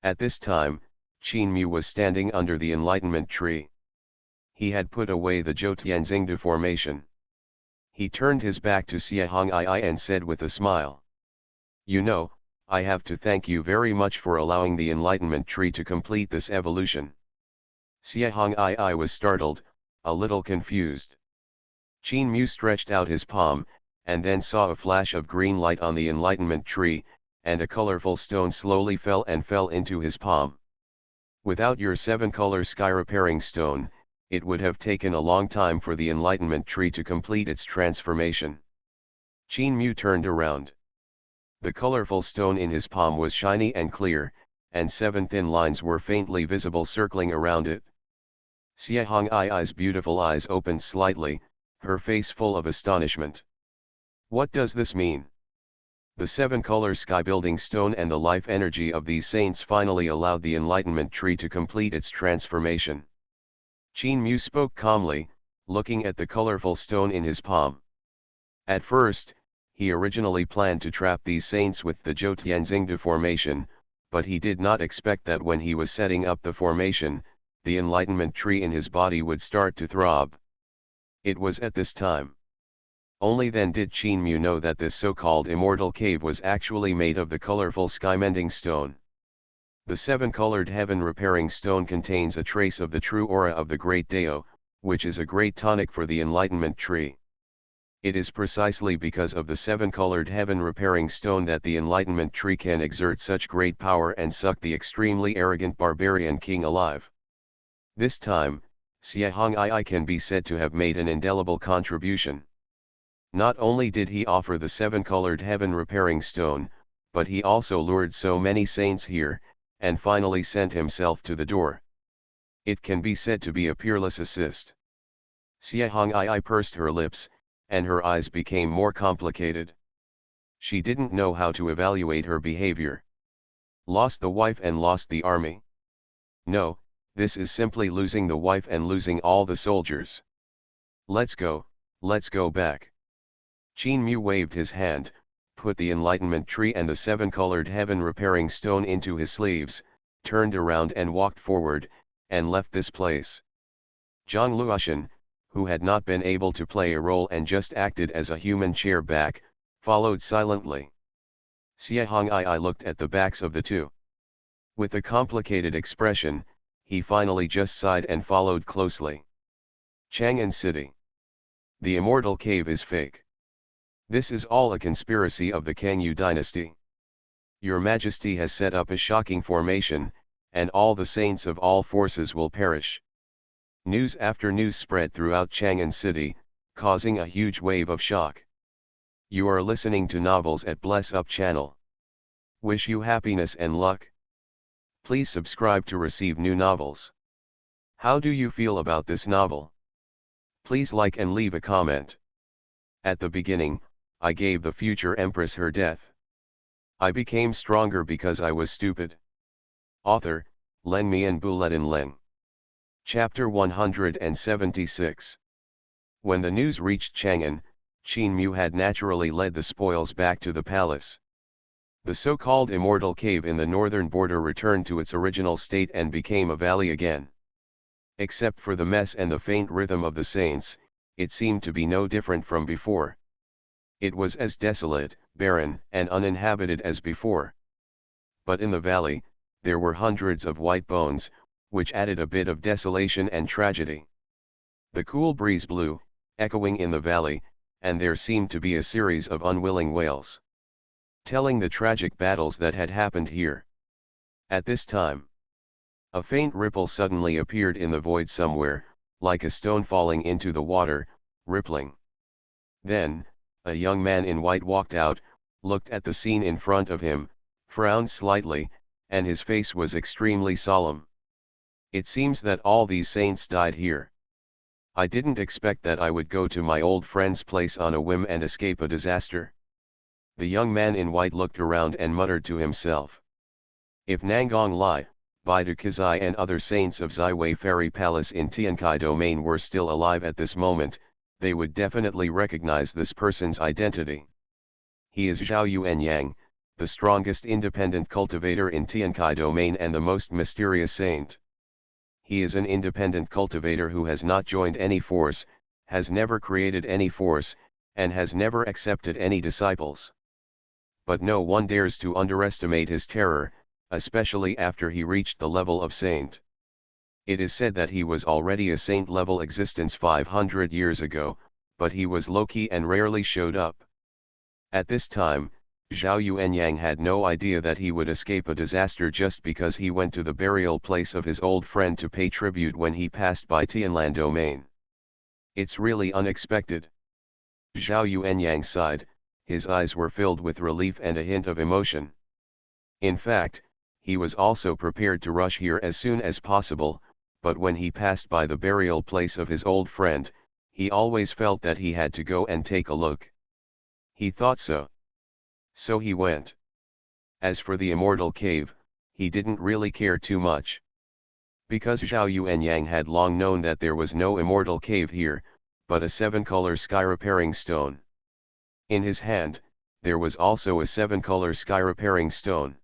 At this time, Qin Mu was standing under the enlightenment tree. He had put away the Zhou Tianxing deformation. He turned his back to Xuanhuan and said with a smile, "You know, I have to thank you very much for allowing the enlightenment tree to complete this evolution." Xuanhuan was startled, a little confused. Qin Mu stretched out his palm, and then saw a flash of green light on the enlightenment tree, and a colorful stone slowly fell into his palm. "Without your 7-color sky repairing stone, it would have taken a long time for the enlightenment tree to complete its transformation." Qin Mu turned around. The colorful stone in his palm was shiny and clear, and 7 thin lines were faintly visible circling around it. Xuanhuan's beautiful eyes opened slightly, her face full of astonishment. "What does this mean?" The 7-color sky building stone and the life energy of these saints finally allowed the enlightenment tree to complete its transformation. Qin Mu spoke calmly, looking at the colorful stone in his palm. At first, he originally planned to trap these saints with the Zhou Tianxing deformation, but he did not expect that when he was setting up the formation, the enlightenment tree in his body would start to throb. It was at this time. Only then did Qin Mu know that this so-called immortal cave was actually made of the colorful sky-mending stone. The 7-colored heaven-repairing stone contains a trace of the true aura of the great Dao, which is a great tonic for the enlightenment tree. It is precisely because of the 7-colored heaven-repairing stone that the enlightenment tree can exert such great power and suck the extremely arrogant barbarian king alive. This time, Xuanhuan can be said to have made an indelible contribution. Not only did he offer the 7-colored heaven-repairing stone, but he also lured so many saints here, and finally sent himself to the door. It can be said to be a peerless assist. Xuanhuan pursed her lips, and her eyes became more complicated. She didn't know how to evaluate her behavior. Lost the wife and lost the army. No, this is simply losing the wife and losing all the soldiers. Let's go back." Qin Mu waved his hand, put the enlightenment tree and the 7-colored heaven-repairing stone into his sleeves, turned around and walked forward, and left this place. Zhang Luoshan, who had not been able to play a role and just acted as a human chair back, followed silently. Xuanhuan looked at the backs of the two. With a complicated expression, he finally just sighed and followed closely. Chang'an City. The immortal cave is fake. This is all a conspiracy of the Kangyu dynasty. Your Majesty has set up a shocking formation, and all the saints of all forces will perish. News after news spread throughout Chang'an City, causing a huge wave of shock. You are listening to Novels at Bless Up channel. Wish you happiness and luck. Please subscribe to receive new novels. How do you feel about this novel? Please like and leave a comment. At the beginning, I gave the future empress her death. I became stronger because I was stupid. Author, Leng Mian Buletin Leng. Chapter 176. When the news reached Chang'an, Qin Mu had naturally led the spoils back to the palace. The so-called immortal cave in the northern border returned to its original state and became a valley again. Except for the mess and the faint rhythm of the saints, it seemed to be no different from before. It was as desolate, barren, and uninhabited as before. But in the valley, there were hundreds of white bones, which added a bit of desolation and tragedy. The cool breeze blew, echoing in the valley, and there seemed to be a series of unwilling wails, telling the tragic battles that had happened here. At this time, a faint ripple suddenly appeared in the void somewhere, like a stone falling into the water, rippling. Then, a young man in white walked out, looked at the scene in front of him, frowned slightly, and his face was extremely solemn. It seems that all these saints died here. I didn't expect that I would go to my old friend's place on a whim and escape a disaster. The young man in white looked around and muttered to himself. If Nangong Lai, Baidu Kazai and other saints of Zaiwei Fairy Palace in Tiankai Domain were still alive at this moment, they would definitely recognize this person's identity. He is Zhao Yuanyang, the strongest independent cultivator in Tiankai Domain and the most mysterious saint. He is an independent cultivator who has not joined any force, has never created any force, and has never accepted any disciples. But no one dares to underestimate his terror, especially after he reached the level of saint. It is said that he was already a saint-level existence 500 years ago, but he was low-key and rarely showed up. At this time, Zhao Yuanyang had no idea that he would escape a disaster just because he went to the burial place of his old friend to pay tribute when he passed by Tianlan Domain. It's really unexpected. Zhao Yuanyang sighed, his eyes were filled with relief and a hint of emotion. In fact, he was also prepared to rush here as soon as possible, but when he passed by the burial place of his old friend, he always felt that he had to go and take a look. He thought so. So he went. As for the immortal cave, he didn't really care too much. Because Zhao Yuanyang had long known that there was no immortal cave here, but a 7-color sky-repairing stone. In his hand, there was also a 7-color sky-repairing stone.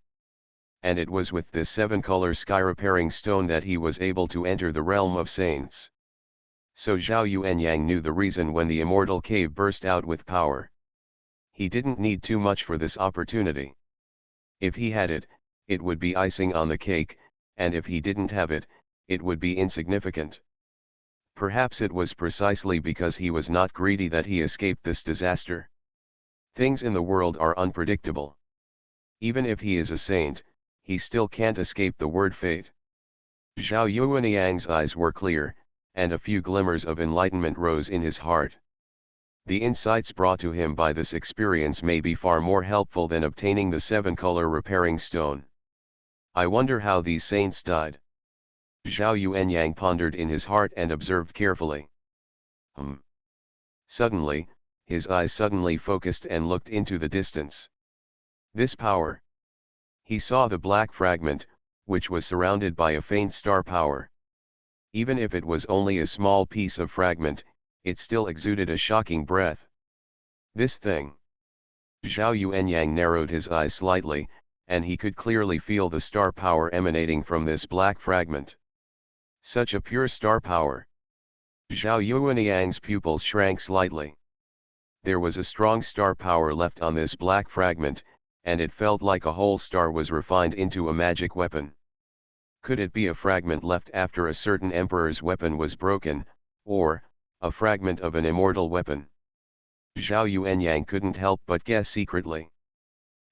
And it was with this 7-color sky-repairing stone that he was able to enter the realm of saints. So Zhao Yuanyang knew the reason when the immortal cave burst out with power. He didn't need too much for this opportunity. If he had it, it would be icing on the cake, and if he didn't have it, it would be insignificant. Perhaps it was precisely because he was not greedy that he escaped this disaster. Things in the world are unpredictable. Even if he is a saint, he still can't escape the word fate. Zhao Yuanyang's eyes were clear, and a few glimmers of enlightenment rose in his heart. The insights brought to him by this experience may be far more helpful than obtaining the 7-color repairing stone. I wonder how these saints died. Zhao Yuanyang pondered in his heart and observed carefully. Suddenly, his eyes suddenly focused and looked into the distance. This power. He saw the black fragment, which was surrounded by a faint star power. Even if it was only a small piece of fragment, it still exuded a shocking breath. This thing. Zhao Yuanyang narrowed his eyes slightly, and he could clearly feel the star power emanating from this black fragment. Such a pure star power. Zhao Yuanyang's pupils shrank slightly. There was a strong star power left on this black fragment, and it felt like a whole star was refined into a magic weapon. Could it be a fragment left after a certain emperor's weapon was broken, or a fragment of an immortal weapon? Zhao Yuanyang couldn't help but guess secretly.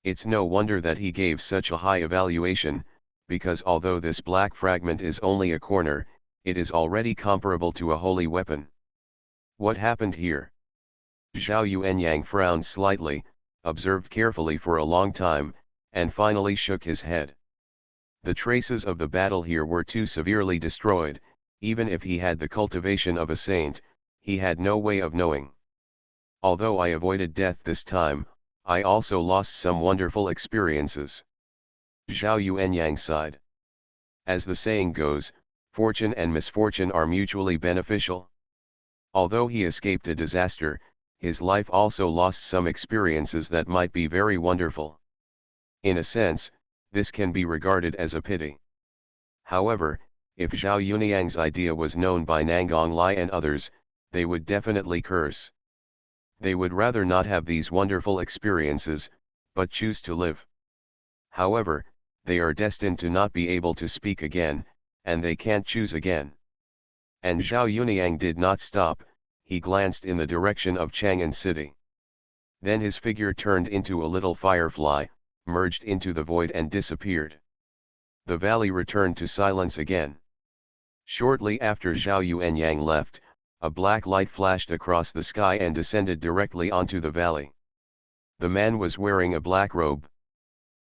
It's no wonder that he gave such a high evaluation, because although this black fragment is only a corner, it is already comparable to a holy weapon. What happened here? Zhao Yuanyang frowned slightly, observed carefully for a long time, and finally shook his head. The traces of the battle here were too severely destroyed. Even if he had the cultivation of a saint, he had no way of knowing. Although I avoided death this time, I also lost some wonderful experiences. Zhao Yuanyang sighed. As the saying goes, fortune and misfortune are mutually beneficial. Although he escaped a disaster, his life also lost some experiences that might be very wonderful. In a sense, this can be regarded as a pity. However, if Zhao Yuanyang's idea was known by Nangong Lai and others, they would definitely curse. They would rather not have these wonderful experiences, but choose to live. However, they are destined to not be able to speak again, and they can't choose again. And Zhao Yuanyang did not stop. He glanced in the direction of Chang'an City. Then his figure turned into a little firefly, merged into the void and disappeared. The valley returned to silence again. Shortly after Zhao Yuanyang left, a black light flashed across the sky and descended directly onto the valley. The man was wearing a black robe.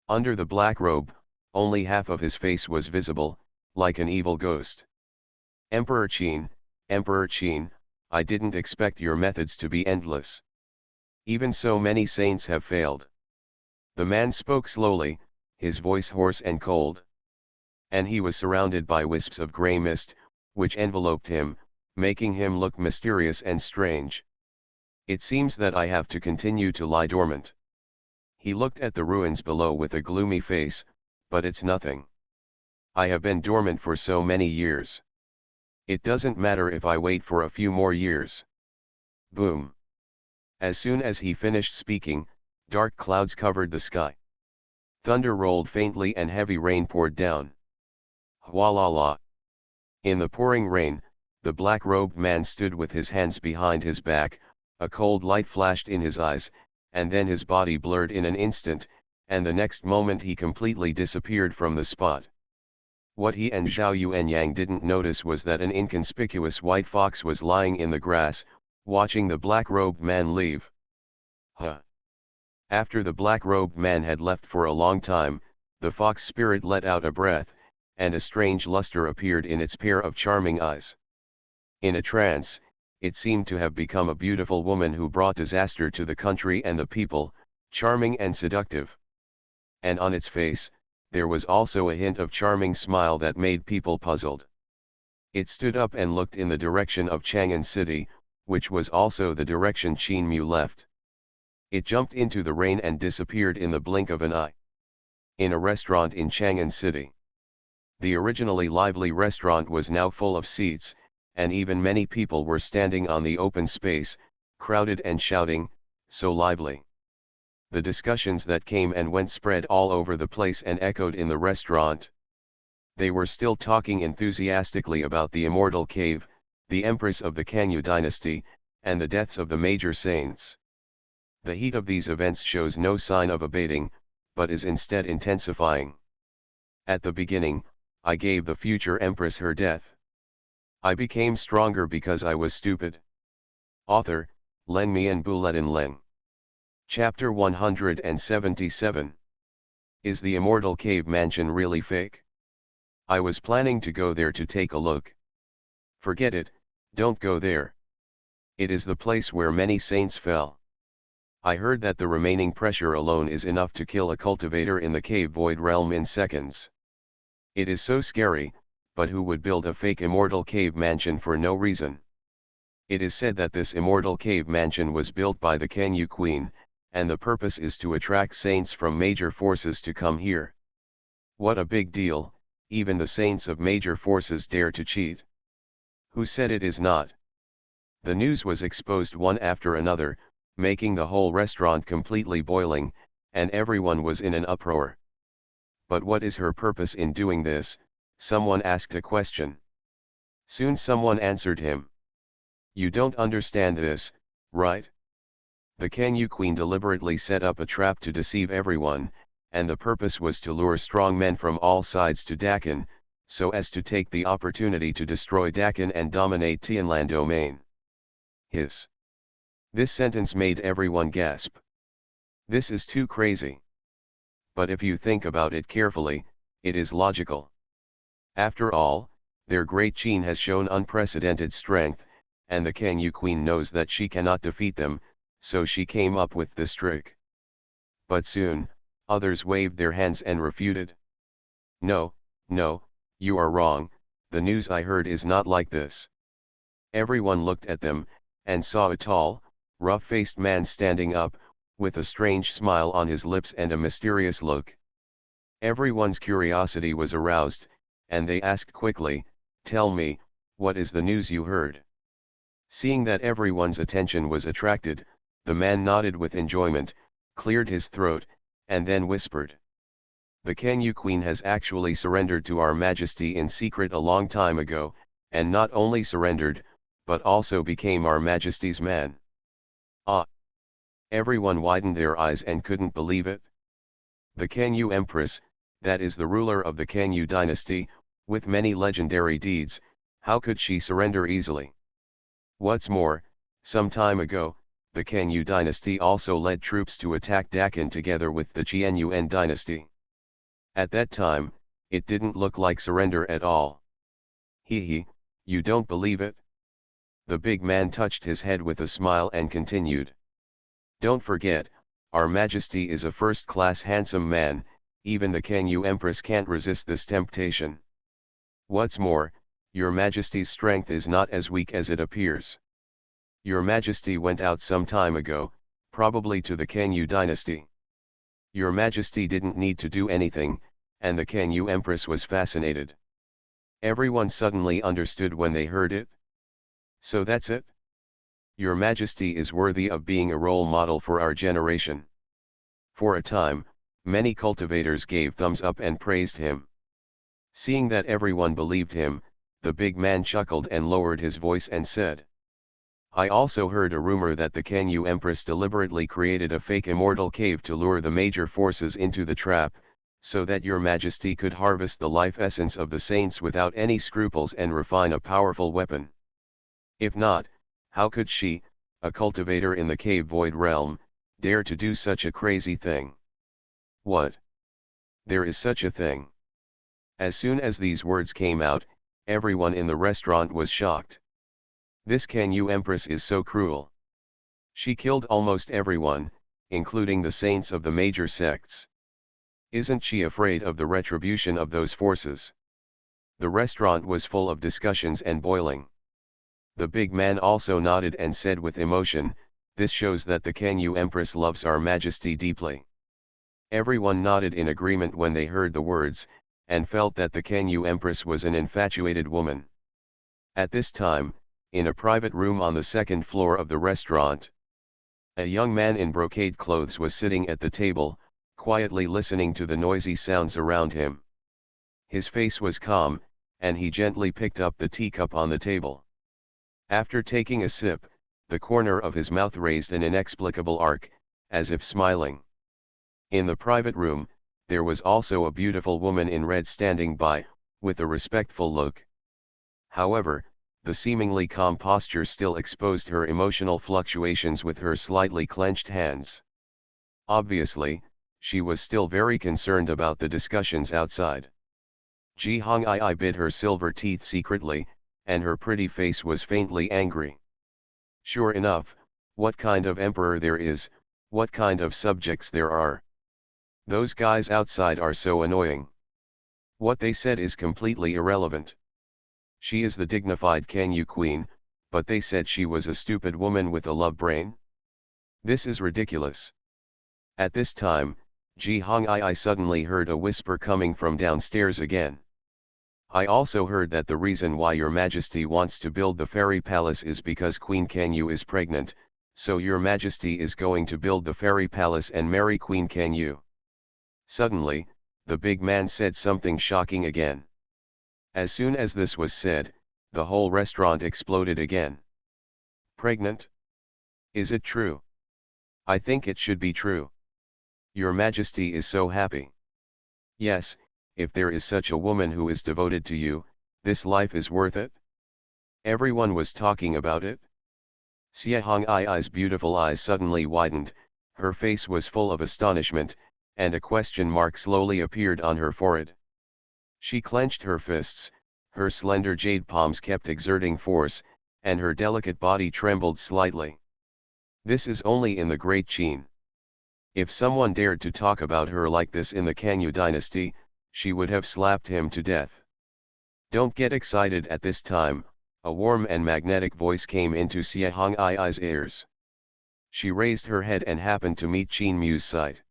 Under the black robe, only half of his face was visible, like an evil ghost. Emperor Qin, I didn't expect your methods to be endless. Even so many saints have failed. The man spoke slowly, his voice hoarse and cold. And he was surrounded by wisps of grey mist, which enveloped him, making him look mysterious and strange. It seems that I have to continue to lie dormant. He looked at the ruins below with a gloomy face, but it's nothing. I have been dormant for so many years. It doesn't matter if I wait for a few more years. Boom. As soon as he finished speaking, dark clouds covered the sky. Thunder rolled faintly and heavy rain poured down. Hwalala. In the pouring rain, the black-robed man stood with his hands behind his back, a cold light flashed in his eyes, and then his body blurred in an instant, and the next moment he completely disappeared from the spot. What he and Zhao Yuanyang didn't notice was that an inconspicuous white fox was lying in the grass, watching the black-robed man leave. Huh. After the black-robed man had left for a long time, the fox spirit let out a breath, and a strange luster appeared in its pair of charming eyes. In a trance, it seemed to have become a beautiful woman who brought disaster to the country and the people, charming and seductive. And on its face, there was also a hint of charming smile that made people puzzled. It stood up and looked in the direction of Chang'an City, which was also the direction Qin Mu left. It jumped into the rain and disappeared in the blink of an eye. In a restaurant in Chang'an City. The originally lively restaurant was now full of seats, and even many people were standing on the open space, crowded and shouting, so lively. The discussions that came and went spread all over the place and echoed in the restaurant. They were still talking enthusiastically about the immortal cave, the empress of the Kangyu dynasty, and the deaths of the major saints. The heat of these events shows no sign of abating, but is instead intensifying. At the beginning, I gave the future empress her death. I became stronger because I was stupid. Author, Len Mian Buletin Leng. Chapter 177. Is the immortal cave mansion really fake? I was planning to go there to take a look. Forget it, don't go there. It is the place where many saints fell. I heard that the remaining pressure alone is enough to kill a cultivator in the cave void realm in seconds. It is so scary, but who would build a fake immortal cave mansion for no reason? It is said that this immortal cave mansion was built by the Kangyu Queen, and the purpose is to attract saints from major forces to come here. What a big deal, even the saints of major forces dare to cheat. Who said it is not? The news was exposed one after another, making the whole restaurant completely boiling, and everyone was in an uproar. But what is her purpose in doing this? Someone asked a question. Soon someone answered him. You don't understand this, right? The Kangyu Queen deliberately set up a trap to deceive everyone, and the purpose was to lure strong men from all sides to Dakan, so as to take the opportunity to destroy Dakan and dominate Tianlan domain. Hiss. This sentence made everyone gasp. This is too crazy. But if you think about it carefully, it is logical. After all, their great Qin has shown unprecedented strength, and the Kangyu Queen knows that she cannot defeat them, so she came up with this trick. But soon, others waved their hands and refuted. No, no, you are wrong, the news I heard is not like this. Everyone looked at them, and saw a tall, rough-faced man standing up, with a strange smile on his lips and a mysterious look. Everyone's curiosity was aroused, and they asked quickly, "Tell me, what is the news you heard?" Seeing that everyone's attention was attracted, the man nodded with enjoyment, cleared his throat, and then whispered. The Kangyu Queen has actually surrendered to our Majesty in secret a long time ago, and not only surrendered, but also became our Majesty's man. Ah! Everyone widened their eyes and couldn't believe it. The Kangyu Empress, that is the ruler of the Kangyu dynasty, with many legendary deeds, how could she surrender easily? What's more, some time ago, the Kangyu dynasty also led troops to attack Dakan together with the Qianyuan dynasty. At that time, it didn't look like surrender at all. Hee hee, you don't believe it? The big man touched his head with a smile and continued. Don't forget, Our Majesty is a first-class handsome man, even the Kangyu Empress can't resist this temptation. What's more, Your Majesty's strength is not as weak as it appears. Your Majesty went out some time ago, probably to the Kangyu dynasty. Your Majesty didn't need to do anything, and the Kangyu Empress was fascinated. Everyone suddenly understood when they heard it. So that's it? Your Majesty is worthy of being a role model for our generation. For a time, many cultivators gave thumbs up and praised him. Seeing that everyone believed him, the big man chuckled and lowered his voice and said, I also heard a rumor that the Kangyu Empress deliberately created a fake immortal cave to lure the major forces into the trap, so that Your Majesty could harvest the life essence of the saints without any scruples and refine a powerful weapon. If not, how could she, a cultivator in the cave void realm, dare to do such a crazy thing? What? There is such a thing. As soon as these words came out, everyone in the restaurant was shocked. This Kangyu Empress is so cruel. She killed almost everyone, including the saints of the major sects. Isn't she afraid of the retribution of those forces? The restaurant was full of discussions and boiling. The big man also nodded and said with emotion, this shows that the Kangyu Empress loves Our Majesty deeply. Everyone nodded in agreement when they heard the words, and felt that the Kangyu Empress was an infatuated woman. At this time, in a private room on the second floor of the restaurant, a young man in brocade clothes was sitting at the table, quietly listening to the noisy sounds around him. His face was calm, and he gently picked up the teacup on the table. After taking a sip, the corner of his mouth raised an inexplicable arc, as if smiling. In the private room, there was also a beautiful woman in red standing by, with a respectful look. However, the seemingly calm posture still exposed her emotional fluctuations with her slightly clenched hands. Obviously, she was still very concerned about the discussions outside. Ji Hongii bit her silver teeth secretly, and her pretty face was faintly angry. Sure enough, what kind of emperor there is, what kind of subjects there are. Those guys outside are so annoying. What they said is completely irrelevant. She is the dignified Kangyu queen, but they said she was a stupid woman with a love brain? This is ridiculous. At this time, Ji Hongii suddenly heard a whisper coming from downstairs again. I also heard that the reason why Your Majesty wants to build the fairy palace is because Queen Kangyu is pregnant, so Your Majesty is going to build the fairy palace and marry Queen Kangyu. Suddenly, the big man said something shocking again. As soon as this was said, the whole restaurant exploded again. Pregnant? Is it true? I think it should be true. Your Majesty is so happy. Yes, if there is such a woman who is devoted to you, this life is worth it. Everyone was talking about it. Xie Hongai's beautiful eyes suddenly widened, her face was full of astonishment, and a question mark slowly appeared on her forehead. She clenched her fists, her slender jade palms kept exerting force, and her delicate body trembled slightly. This is only in the Great Qin. If someone dared to talk about her like this in the Kangyu dynasty, she would have slapped him to death. Don't get excited at this time, a warm and magnetic voice came into Xie Hongai's ears. She raised her head and happened to meet Qin Mu's sight.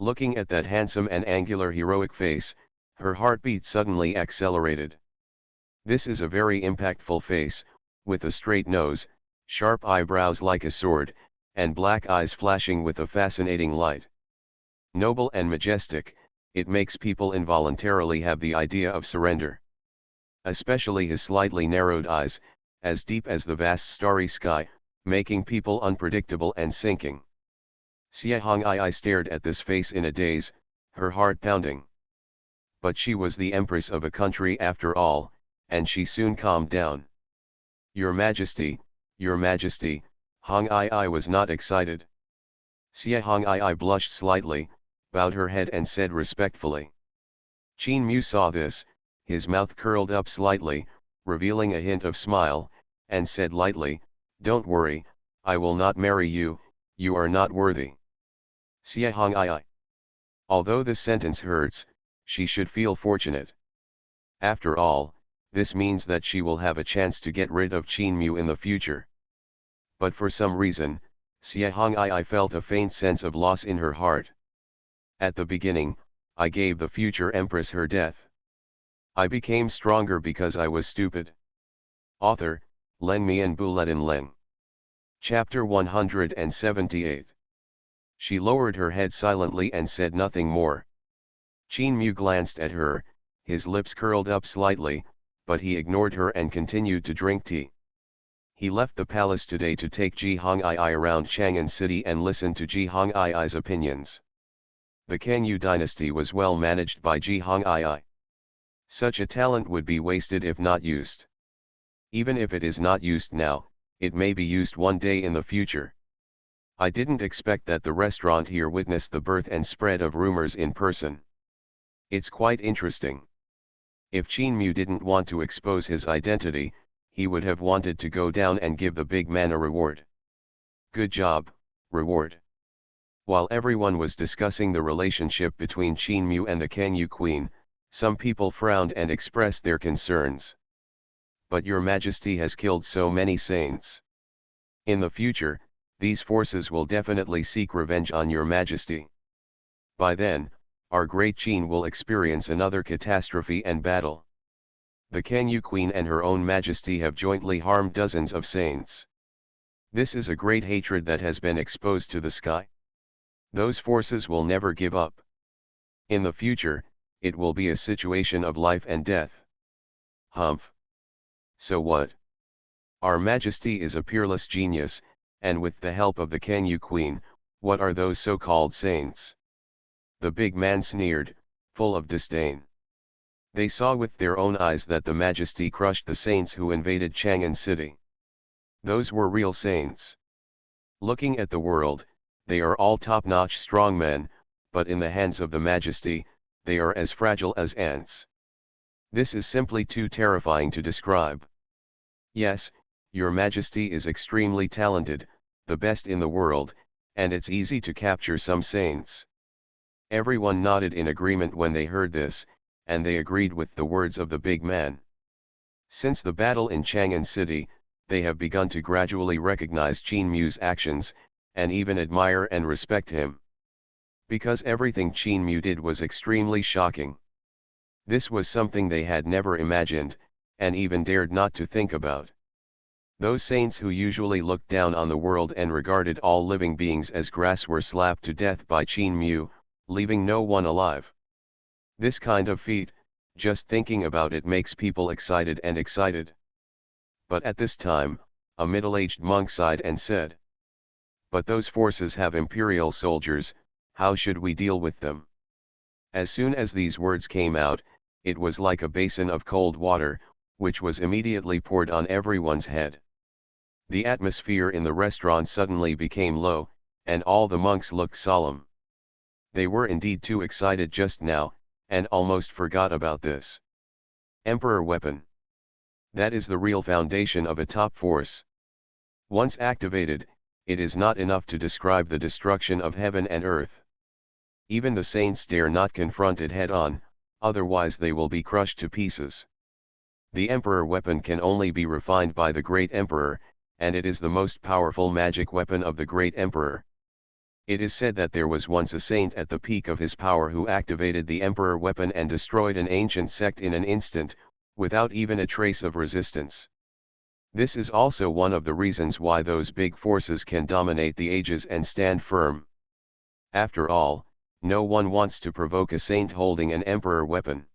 Looking at that handsome and angular heroic face, her heartbeat suddenly accelerated. This is a very impactful face, with a straight nose, sharp eyebrows like a sword, and black eyes flashing with a fascinating light. Noble and majestic, it makes people involuntarily have the idea of surrender. Especially his slightly narrowed eyes, as deep as the vast starry sky, making people unpredictable and sinking. Xie Hongii stared at this face in a daze, her heart pounding. But she was the empress of a country after all, and she soon calmed down. Your Majesty, Hongii was not excited. Xie Hongii blushed slightly, bowed her head and said respectfully. Qin Mu saw this, his mouth curled up slightly, revealing a hint of smile, and said lightly, "Don't worry, I will not marry you, you are not worthy." Xuanhuan. Although this sentence hurts, she should feel fortunate. After all, this means that she will have a chance to get rid of Qinmu in the future. But for some reason, Xuanhuan felt a faint sense of loss in her heart. At the beginning, I gave the future empress her death. I became stronger because I was stupid. Author, Len Mian Buletin Leng. Chapter 178. She lowered her head silently and said nothing more. Qinmu glanced at her, his lips curled up slightly, but he ignored her and continued to drink tea. He left the palace today to take Ji Hongii around Chang'an City and listen to Ji Hongii's opinions. The Kangyu dynasty was well managed by Ji Hongii. Such a talent would be wasted if not used. Even if it is not used now, it may be used one day in the future. I didn't expect that the restaurant here witnessed the birth and spread of rumors in person. It's quite interesting. If Qinmu didn't want to expose his identity, he would have wanted to go down and give the big man a reward. Good job, reward. While everyone was discussing the relationship between Qinmu and the Kangyu queen, some people frowned and expressed their concerns. But your majesty has killed so many saints. In the future, these forces will definitely seek revenge on your majesty. By then, our great Qin will experience another catastrophe and battle. The Kangyu queen and her own majesty have jointly harmed dozens of saints. This is a great hatred that has been exposed to the sky. Those forces will never give up. In the future, it will be a situation of life and death. Humph. So what? Our majesty is a peerless genius, and with the help of the Kangyu queen, what are those so-called saints? The big man sneered, full of disdain. They saw with their own eyes that the majesty crushed the saints who invaded Chang'an City. Those were real saints. Looking at the world, they are all top-notch strong men, but in the hands of the majesty, they are as fragile as ants. This is simply too terrifying to describe. Yes, your majesty is extremely talented, the best in the world, and it's easy to capture some saints. Everyone nodded in agreement when they heard this, and they agreed with the words of the big man. Since the battle in Chang'an City, they have begun to gradually recognize Qinmu's actions, and even admire and respect him. Because everything Qinmu did was extremely shocking. This was something they had never imagined, and even dared not to think about. Those saints who usually looked down on the world and regarded all living beings as grass were slapped to death by Qinmu, leaving no one alive. This kind of feat, just thinking about it makes people excited and excited. But at this time, a middle-aged monk sighed and said, "But those forces have imperial soldiers, how should we deal with them?" As soon as these words came out, it was like a basin of cold water, which was immediately poured on everyone's head. The atmosphere in the restaurant suddenly became low, and all the monks looked solemn. They were indeed too excited just now, and almost forgot about this. Emperor weapon. That is the real foundation of a top force. Once activated, it is not enough to describe the destruction of heaven and earth. Even the saints dare not confront it head-on, otherwise they will be crushed to pieces. The Emperor weapon can only be refined by the Great Emperor, and it is the most powerful magic weapon of the Great Emperor. It is said that there was once a saint at the peak of his power who activated the Emperor weapon and destroyed an ancient sect in an instant, without even a trace of resistance. This is also one of the reasons why those big forces can dominate the ages and stand firm. After all, no one wants to provoke a saint holding an Emperor weapon.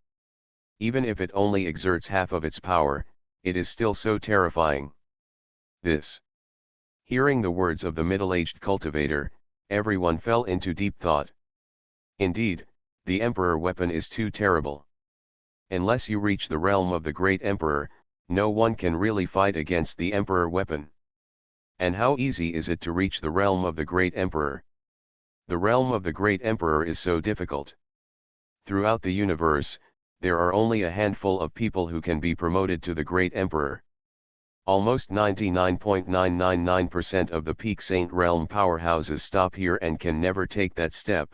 Even if it only exerts half of its power, it is still so terrifying. This. Hearing the words of the middle-aged cultivator, everyone fell into deep thought. Indeed, the Emperor weapon is too terrible. Unless you reach the realm of the Great Emperor, no one can really fight against the Emperor weapon. And how easy is it to reach the realm of the Great Emperor? The realm of the Great Emperor is so difficult. Throughout the universe, there are only a handful of people who can be promoted to the Great Emperor. Almost 99.999% of the peak Saint realm powerhouses stop here and can never take that step.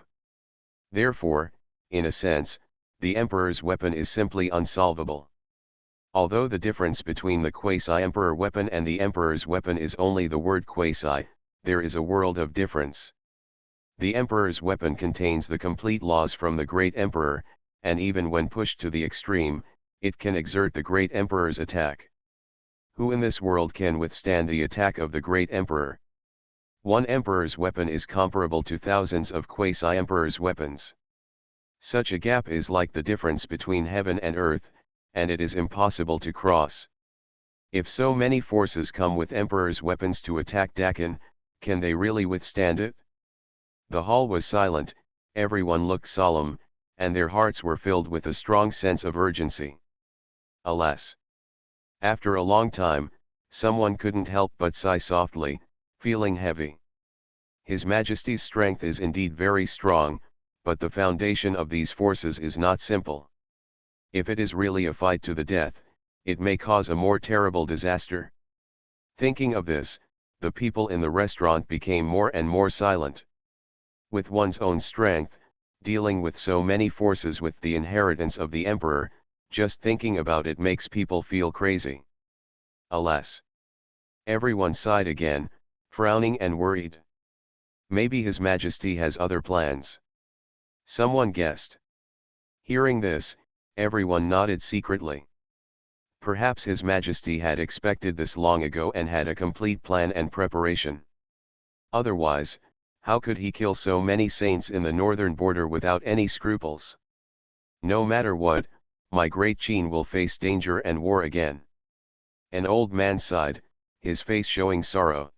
Therefore, in a sense, the Emperor's weapon is simply unsolvable. Although the difference between the quasi-Emperor weapon and the Emperor's weapon is only the word quasi, there is a world of difference. The Emperor's weapon contains the complete laws from the Great Emperor, and even when pushed to the extreme, it can exert the Great Emperor's attack. Who in this world can withstand the attack of the Great Emperor? One Emperor's weapon is comparable to thousands of quasi-Emperor's weapons. Such a gap is like the difference between heaven and earth, and it is impossible to cross. If so many forces come with Emperor's weapons to attack Dakin, can they really withstand it? The hall was silent, everyone looked solemn, and their hearts were filled with a strong sense of urgency. Alas! After a long time, someone couldn't help but sigh softly, feeling heavy. His Majesty's strength is indeed very strong, but the foundation of these forces is not simple. If it is really a fight to the death, it may cause a more terrible disaster. Thinking of this, the people in the restaurant became more and more silent. With one's own strength, dealing with so many forces with the inheritance of the Emperor, just thinking about it makes people feel crazy. Alas! Everyone sighed again, frowning and worried. Maybe His Majesty has other plans. Someone guessed. Hearing this, everyone nodded secretly. Perhaps His Majesty had expected this long ago and had a complete plan and preparation. Otherwise, how could he kill so many saints in the northern border without any scruples? No matter what, my great Qin will face danger and war again. An old man sighed, his face showing sorrow.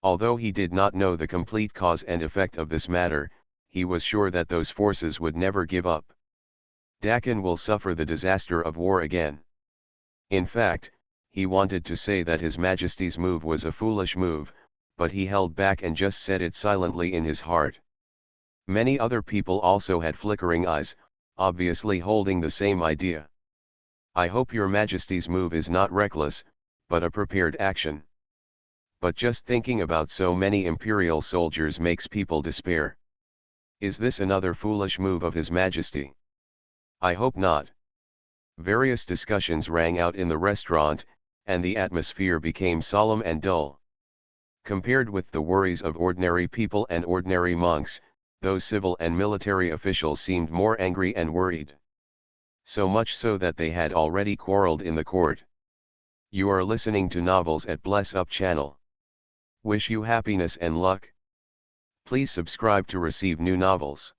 Although he did not know the complete cause and effect of this matter, he was sure that those forces would never give up. Dakin will suffer the disaster of war again. In fact, he wanted to say that His Majesty's move was a foolish move, but he held back and just said it silently in his heart. Many other people also had flickering eyes, obviously holding the same idea. I hope Your Majesty's move is not reckless, but a prepared action. But just thinking about so many imperial soldiers makes people despair. Is this another foolish move of His Majesty? I hope not. Various discussions rang out in the restaurant, and the atmosphere became solemn and dull. Compared with the worries of ordinary people and ordinary monks, those civil and military officials seemed more angry and worried. So much so that they had already quarreled in the court. You are listening to Novels at Bless Up channel. Wish you happiness and luck. Please subscribe to receive new novels.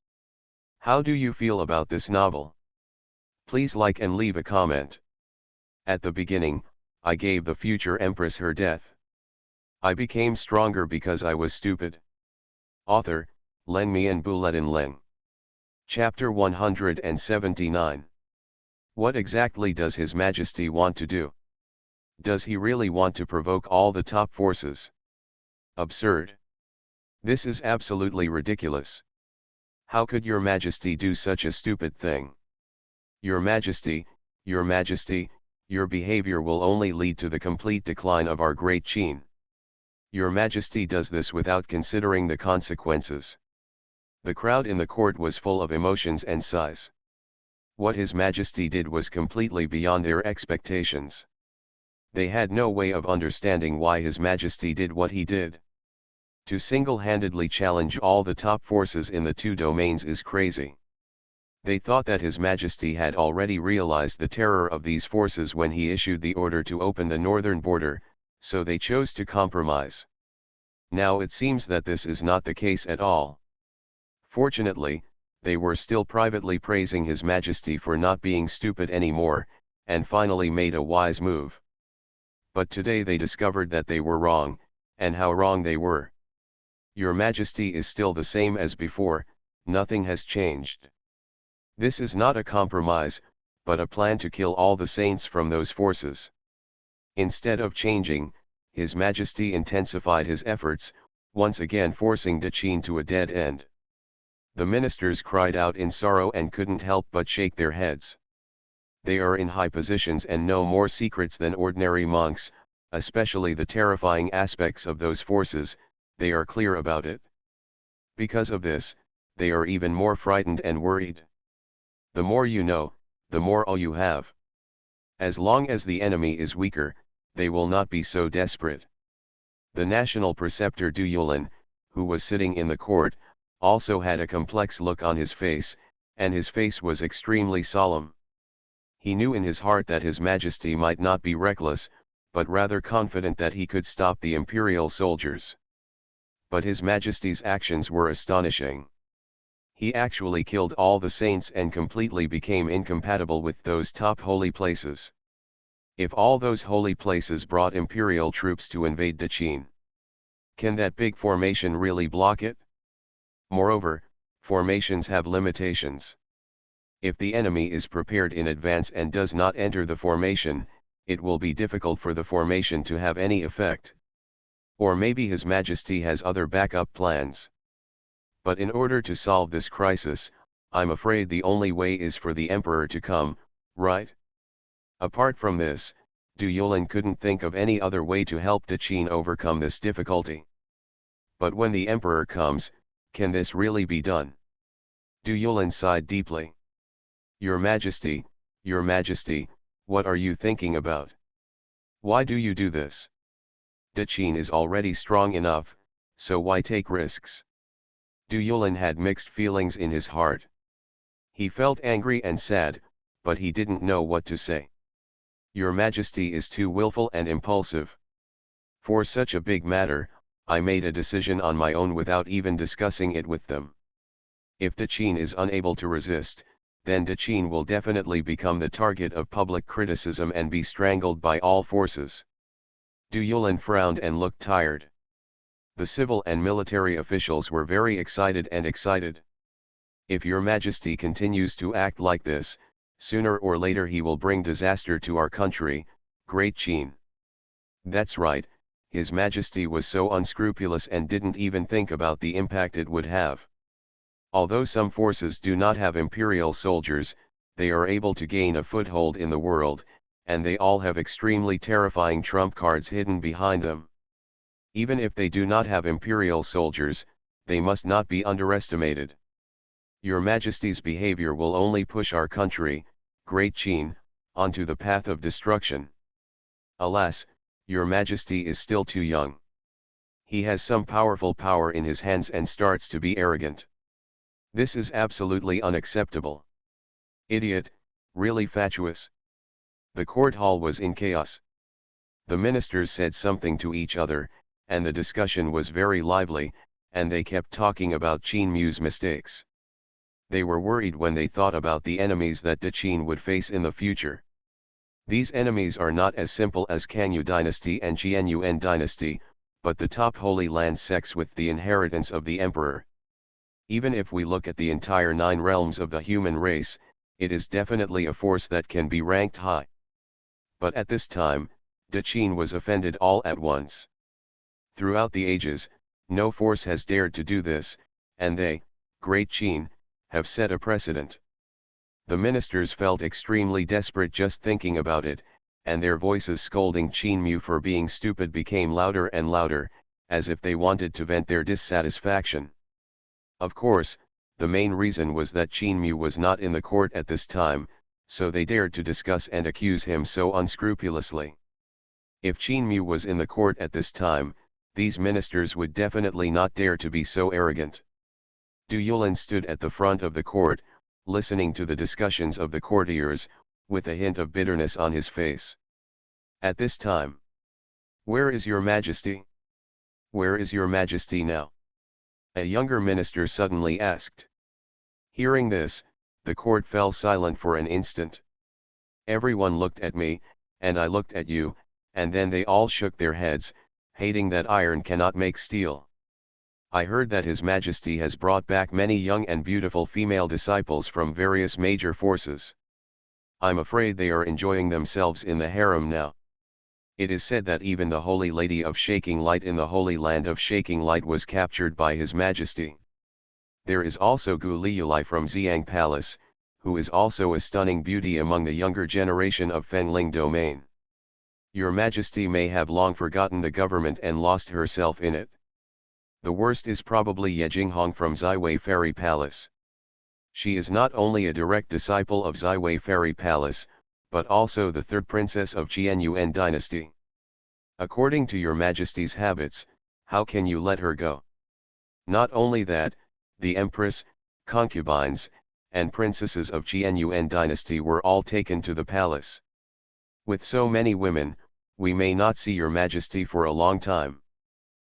How do you feel about this novel? Please like and leave a comment. At the beginning, I gave the future Empress her death. I became stronger because I was stupid. Author, Len Mian Buletin Leng. Chapter 179. What exactly does His Majesty want to do? Does he really want to provoke all the top forces? Absurd. This is absolutely ridiculous. How could Your Majesty do such a stupid thing? Your Majesty, Your Majesty, your behavior will only lead to the complete decline of our great Qin. Your Majesty does this without considering the consequences. The crowd in the court was full of emotions and sighs. What His Majesty did was completely beyond their expectations. They had no way of understanding why His Majesty did what he did. To single-handedly challenge all the top forces in the two domains is crazy. They thought that His Majesty had already realized the terror of these forces when he issued the order to open the northern border, so they chose to compromise. Now it seems that this is not the case at all. Fortunately, they were still privately praising His Majesty for not being stupid anymore, and finally made a wise move. But today they discovered that they were wrong, and how wrong they were. Your Majesty is still the same as before, nothing has changed. This is not a compromise, but a plan to kill all the saints from those forces. Instead of changing, His Majesty intensified his efforts, once again forcing Qin to a dead end. The ministers cried out in sorrow and couldn't help but shake their heads. They are in high positions and know more secrets than ordinary monks, especially the terrifying aspects of those forces, they are clear about it. Because of this, they are even more frightened and worried. The more you know, the more all you have. As long as the enemy is weaker, they will not be so desperate. The national preceptor Du Yulin, who was sitting in the court, also had a complex look on his face, and his face was extremely solemn. He knew in his heart that His Majesty might not be reckless, but rather confident that he could stop the imperial soldiers. But His Majesty's actions were astonishing. He actually killed all the saints and completely became incompatible with those top holy places. If all those holy places brought imperial troops to invade Daqin, can that big formation really block it? Moreover, formations have limitations. If the enemy is prepared in advance and does not enter the formation, it will be difficult for the formation to have any effect. Or maybe His Majesty has other backup plans. But in order to solve this crisis, I'm afraid the only way is for the Emperor to come, right? Apart from this, Du Yulin couldn't think of any other way to help Daqin overcome this difficulty. But when the Emperor comes, can this really be done? Du Yulin sighed deeply. Your Majesty, what are you thinking about? Why do you do this? Daqin is already strong enough, so why take risks? Du Yulin had mixed feelings in his heart. He felt angry and sad, but he didn't know what to say. Your Majesty is too willful and impulsive. For such a big matter, I made a decision on my own without even discussing it with them. If Daqin is unable to resist, then Daqin will definitely become the target of public criticism and be strangled by all forces. Du Yulin frowned and looked tired. The civil and military officials were very excited. If Your Majesty continues to act like this, sooner or later he will bring disaster to our country, Great Qin. That's right, His Majesty was so unscrupulous and didn't even think about the impact it would have. Although some forces do not have imperial soldiers, they are able to gain a foothold in the world, and they all have extremely terrifying trump cards hidden behind them. Even if they do not have imperial soldiers, they must not be underestimated. Your Majesty's behavior will only push our country, Great Qin, onto the path of destruction. Alas, Your Majesty is still too young. He has some powerful power in his hands and starts to be arrogant. This is absolutely unacceptable. Idiot, really fatuous. The court hall was in chaos. The ministers said something to each other, and the discussion was very lively, and they kept talking about Qin Mu's mistakes. They were worried when they thought about the enemies that Daqin would face in the future. These enemies are not as simple as Kanyu dynasty and Qianyuan dynasty, but the top Holy Land sects with the inheritance of the emperor. Even if we look at the entire 9 realms of the human race, it is definitely a force that can be ranked high. But at this time, Daqin was offended all at once. Throughout the ages, no force has dared to do this, and they, Great Qin, have set a precedent. The ministers felt extremely desperate just thinking about it, and their voices scolding Qin Mu for being stupid became louder and louder, as if they wanted to vent their dissatisfaction. Of course, the main reason was that Qin Mu was not in the court at this time, so they dared to discuss and accuse him so unscrupulously. If Qin Mu was in the court at this time, these ministers would definitely not dare to be so arrogant. Du Yulin stood at the front of the court, listening to the discussions of the courtiers, with a hint of bitterness on his face. At this time, where is Your Majesty? Where is Your Majesty now? A younger minister suddenly asked. Hearing this, the court fell silent for an instant. Everyone looked at me, and I looked at you, and then they all shook their heads, hating that iron cannot make steel. I heard that His Majesty has brought back many young and beautiful female disciples from various major forces. I'm afraid they are enjoying themselves in the harem now. It is said that even the Holy Lady of Shaking Light in the Holy Land of Shaking Light was captured by His Majesty. There is also Gu Liulai from Xiang Palace, who is also a stunning beauty among the younger generation of Fengling domain. Your Majesty may have long forgotten the government and lost herself in it. The worst is probably Ye Jinghong from Ziwei Fairy Palace. She is not only a direct disciple of Ziwei Fairy Palace, but also the third princess of Xuanhuan dynasty. According to your Majesty's habits, how can you let her go? Not only that, the empress, concubines, and princesses of Xuanhuan dynasty were all taken to the palace. With so many women, we may not see your Majesty for a long time.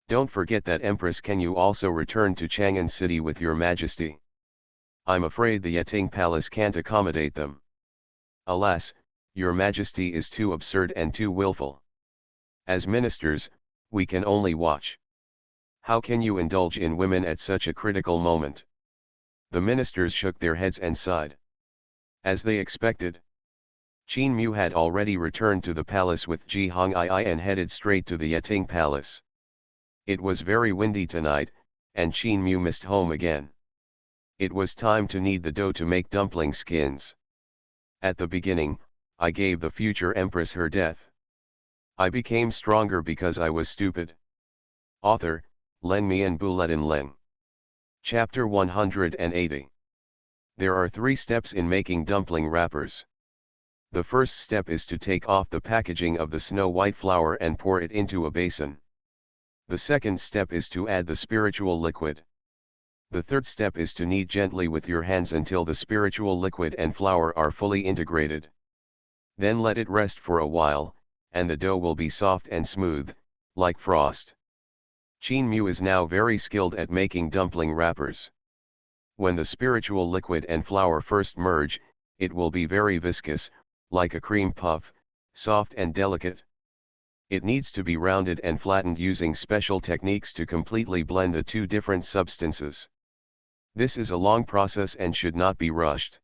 Don't forget that Empress can you also return to Chang'an City with your Majesty. I'm afraid the Yeting Palace can't accommodate them. Alas, your Majesty is too absurd and too willful. As ministers, we can only watch. How can you indulge in women at such a critical moment? The ministers shook their heads and sighed. As they expected, Qin Mu had already returned to the palace with Ji Hongii and headed straight to the Yeting Palace. It was very windy tonight, and Qin Mu missed home again. It was time to knead the dough to make dumpling skins. At the beginning, I gave the future empress her death. I became stronger because I was stupid. Author, Len Mian Buletin Leng. Chapter 180. There are 3 steps in making dumpling wrappers. The first step is to take off the packaging of the snow white flour and pour it into a basin. The second step is to add the spiritual liquid. The third step is to knead gently with your hands until the spiritual liquid and flour are fully integrated. Then let it rest for a while, and the dough will be soft and smooth, like frost. Qin Mu is now very skilled at making dumpling wrappers. When the spiritual liquid and flour first merge, it will be very viscous, like a cream puff, soft and delicate. It needs to be rounded and flattened using special techniques to completely blend the 2 different substances. This is a long process and should not be rushed.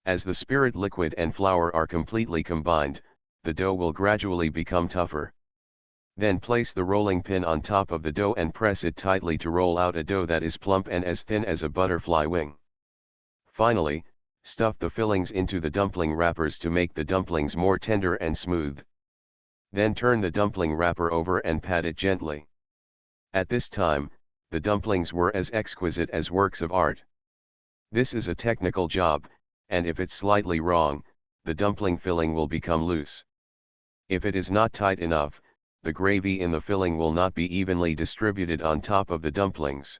As the spirit liquid and flour are completely combined, the dough will gradually become tougher. Then place the rolling pin on top of the dough and press it tightly to roll out a dough that is plump and as thin as a butterfly wing. Finally, stuff the fillings into the dumpling wrappers to make the dumplings more tender and smooth. Then turn the dumpling wrapper over and pat it gently. At this time, the dumplings were as exquisite as works of art. This is a technical job, and if it's slightly wrong, the dumpling filling will become loose. If it is not tight enough, the gravy in the filling will not be evenly distributed on top of the dumplings.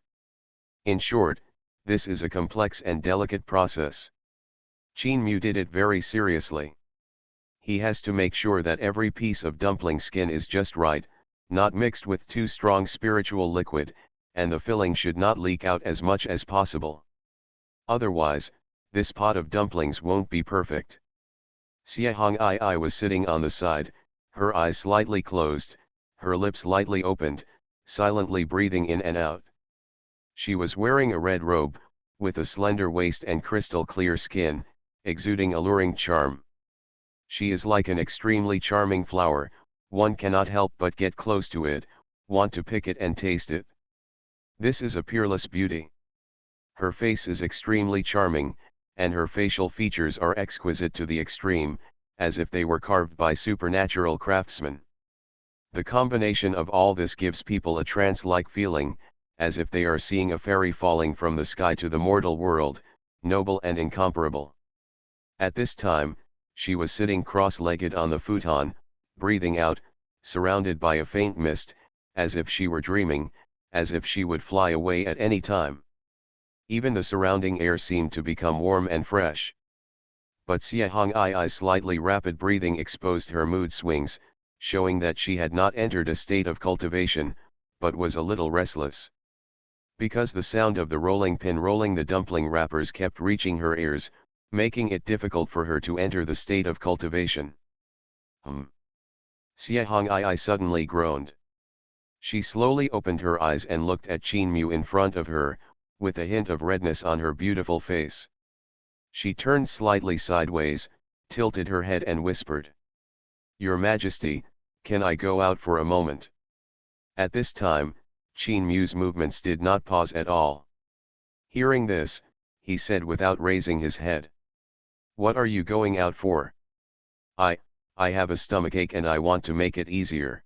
In short, this is a complex and delicate process. Qin Mu did it very seriously. He has to make sure that every piece of dumpling skin is just right, not mixed with too strong spiritual liquid, and the filling should not leak out as much as possible. Otherwise, this pot of dumplings won't be perfect. Xie Hongii was sitting on the side, her eyes slightly closed, her lips lightly opened, silently breathing in and out. She was wearing a red robe, with a slender waist and crystal clear skin, exuding alluring charm. She is like an extremely charming flower, one cannot help but get close to it, want to pick it and taste it. This is a peerless beauty. Her face is extremely charming, and her facial features are exquisite to the extreme, as if they were carved by supernatural craftsmen. The combination of all this gives people a trance-like feeling, as if they are seeing a fairy falling from the sky to the mortal world, noble and incomparable. At this time, she was sitting cross-legged on the futon, breathing out, surrounded by a faint mist, as if she were dreaming, as if she would fly away at any time. Even the surrounding air seemed to become warm and fresh. But Xie Hongyi's slightly rapid breathing exposed her mood swings, showing that she had not entered a state of cultivation, but was a little restless. Because the sound of the rolling pin rolling the dumpling wrappers kept reaching her ears, making it difficult for her to enter the state of cultivation. Xie Hongyi suddenly groaned. She slowly opened her eyes and looked at Qin Mu in front of her, with a hint of redness on her beautiful face. She turned slightly sideways, tilted her head and whispered, "Your Majesty, can I go out for a moment?" At this time, Qin Mu's movements did not pause at all. Hearing this, he said without raising his head, "What are you going out for?" I have a stomachache and I want to make it easier.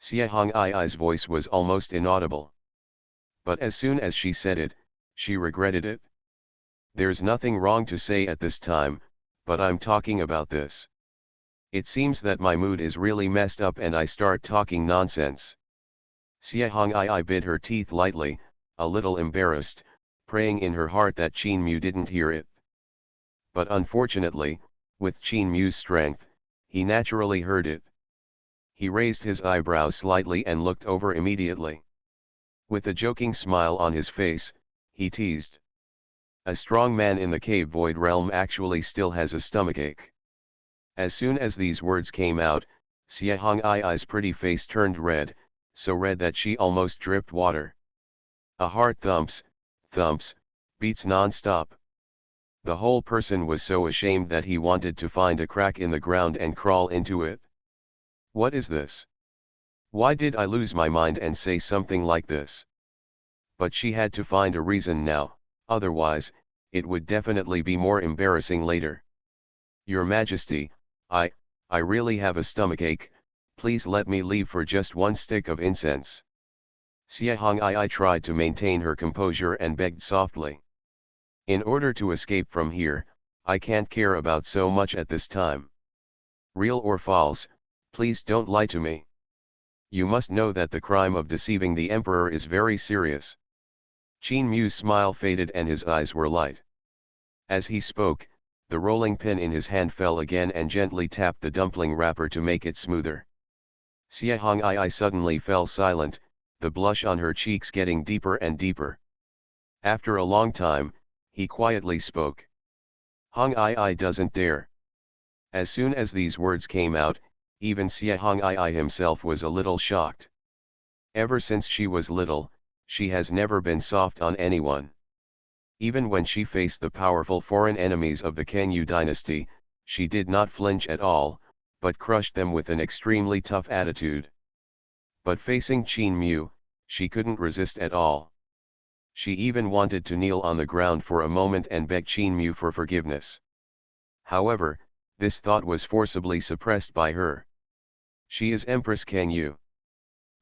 Xuanhuan's voice was almost inaudible. But as soon as she said it, she regretted it. There's nothing wrong to say at this time, but I'm talking about this. It seems that my mood is really messed up and I start talking nonsense. Xuanhuan bit her teeth lightly, a little embarrassed, praying in her heart that Qin Mu didn't hear it. But unfortunately, with Qin Mu's strength, he naturally heard it. He raised his eyebrows slightly and looked over immediately. With a joking smile on his face, he teased. A strong man in the cave void realm actually still has a stomachache. As soon as these words came out, Xuanhuan's pretty face turned red, so red that she almost dripped water. A heart thumps, beats non-stop. The whole person was so ashamed that he wanted to find a crack in the ground and crawl into it. What is this? Why did I lose my mind and say something like this? But she had to find a reason now, otherwise, it would definitely be more embarrassing later. Your Majesty, I really have a stomachache, please let me leave for just one stick of incense. Xuanhuan tried to maintain her composure and begged softly. In order to escape from here, I can't care about so much at this time. Real or false, please don't lie to me. You must know that the crime of deceiving the emperor is very serious. Qin Mu's smile faded and his eyes were light. As he spoke, the rolling pin in his hand fell again and gently tapped the dumpling wrapper to make it smoother. Xuanhuan suddenly fell silent, the blush on her cheeks getting deeper and deeper. After a long time, he quietly spoke. Hong Ai doesn't dare. As soon as these words came out, even Xuanhuan himself was a little shocked. Ever since she was little, she has never been soft on anyone. Even when she faced the powerful foreign enemies of the Kangyu dynasty, she did not flinch at all, but crushed them with an extremely tough attitude. But facing Qin Mu, she couldn't resist at all. She even wanted to kneel on the ground for a moment and beg Qin Mu for forgiveness. However, this thought was forcibly suppressed by her. She is Empress Kangyu.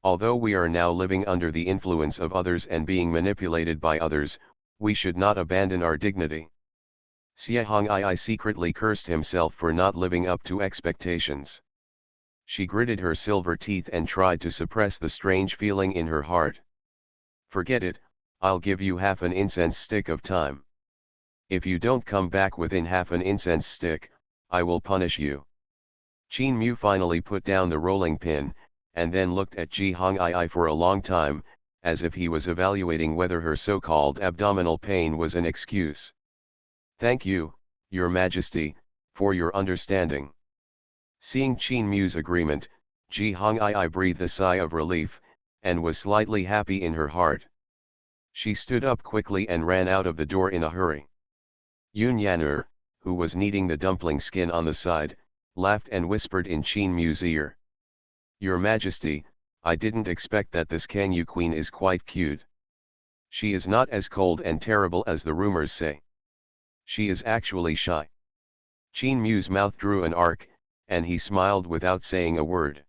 Although we are now living under the influence of others and being manipulated by others, we should not abandon our dignity. Xuanhuan secretly cursed himself for not living up to expectations. She gritted her silver teeth and tried to suppress the strange feeling in her heart. Forget it, I'll give you half an incense stick of time. If you don't come back within half an incense stick, I will punish you. Qin Mu finally put down the rolling pin, and then looked at Xuanhuan for a long time, as if he was evaluating whether her so-called abdominal pain was an excuse. Thank you, Your Majesty, for your understanding. Seeing Qin Mu's agreement, Xuanhuan breathed a sigh of relief, and was slightly happy in her heart. She stood up quickly and ran out of the door in a hurry. Xuanhuan, who was kneading the dumpling skin on the side, laughed and whispered in Qin Mu's ear. Your Majesty, I didn't expect that this Kangyu queen is quite cute. She is not as cold and terrible as the rumors say. She is actually shy. Qin Mu's mouth drew an arc, and he smiled without saying a word.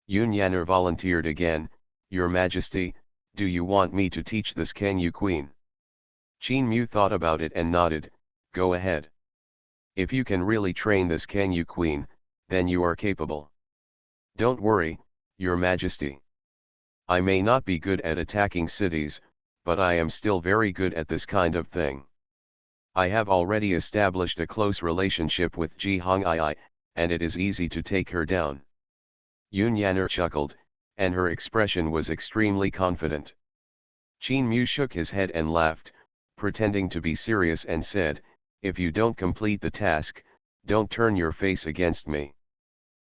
Xuanhuan volunteered again, Your Majesty, do you want me to teach this Kangyu queen? Qin Mu thought about it and nodded, go ahead. If you can really train this Kangyu queen, then you are capable. Don't worry, Your Majesty. I may not be good at attacking cities, but I am still very good at this kind of thing. I have already established a close relationship with Xuanhuan, and it is easy to take her down. Xuanhuan chuckled, and her expression was extremely confident. Qin Mu shook his head and laughed, pretending to be serious and said, if you don't complete the task, don't turn your face against me.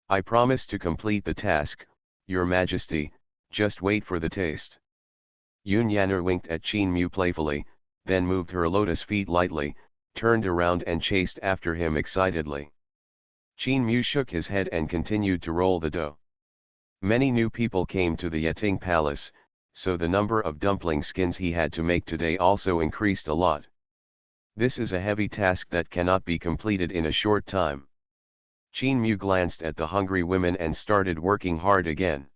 I promise to complete the task, Your Majesty, just wait for the taste. Xuanhuan winked at Qin Mu playfully, then moved her lotus feet lightly, turned around and chased after him excitedly. Qin Mu shook his head and continued to roll the dough. Many new people came to the Yating Palace, so the number of dumpling skins he had to make today also increased a lot. This is a heavy task that cannot be completed in a short time. Qin Mu glanced at the hungry women and started working hard again.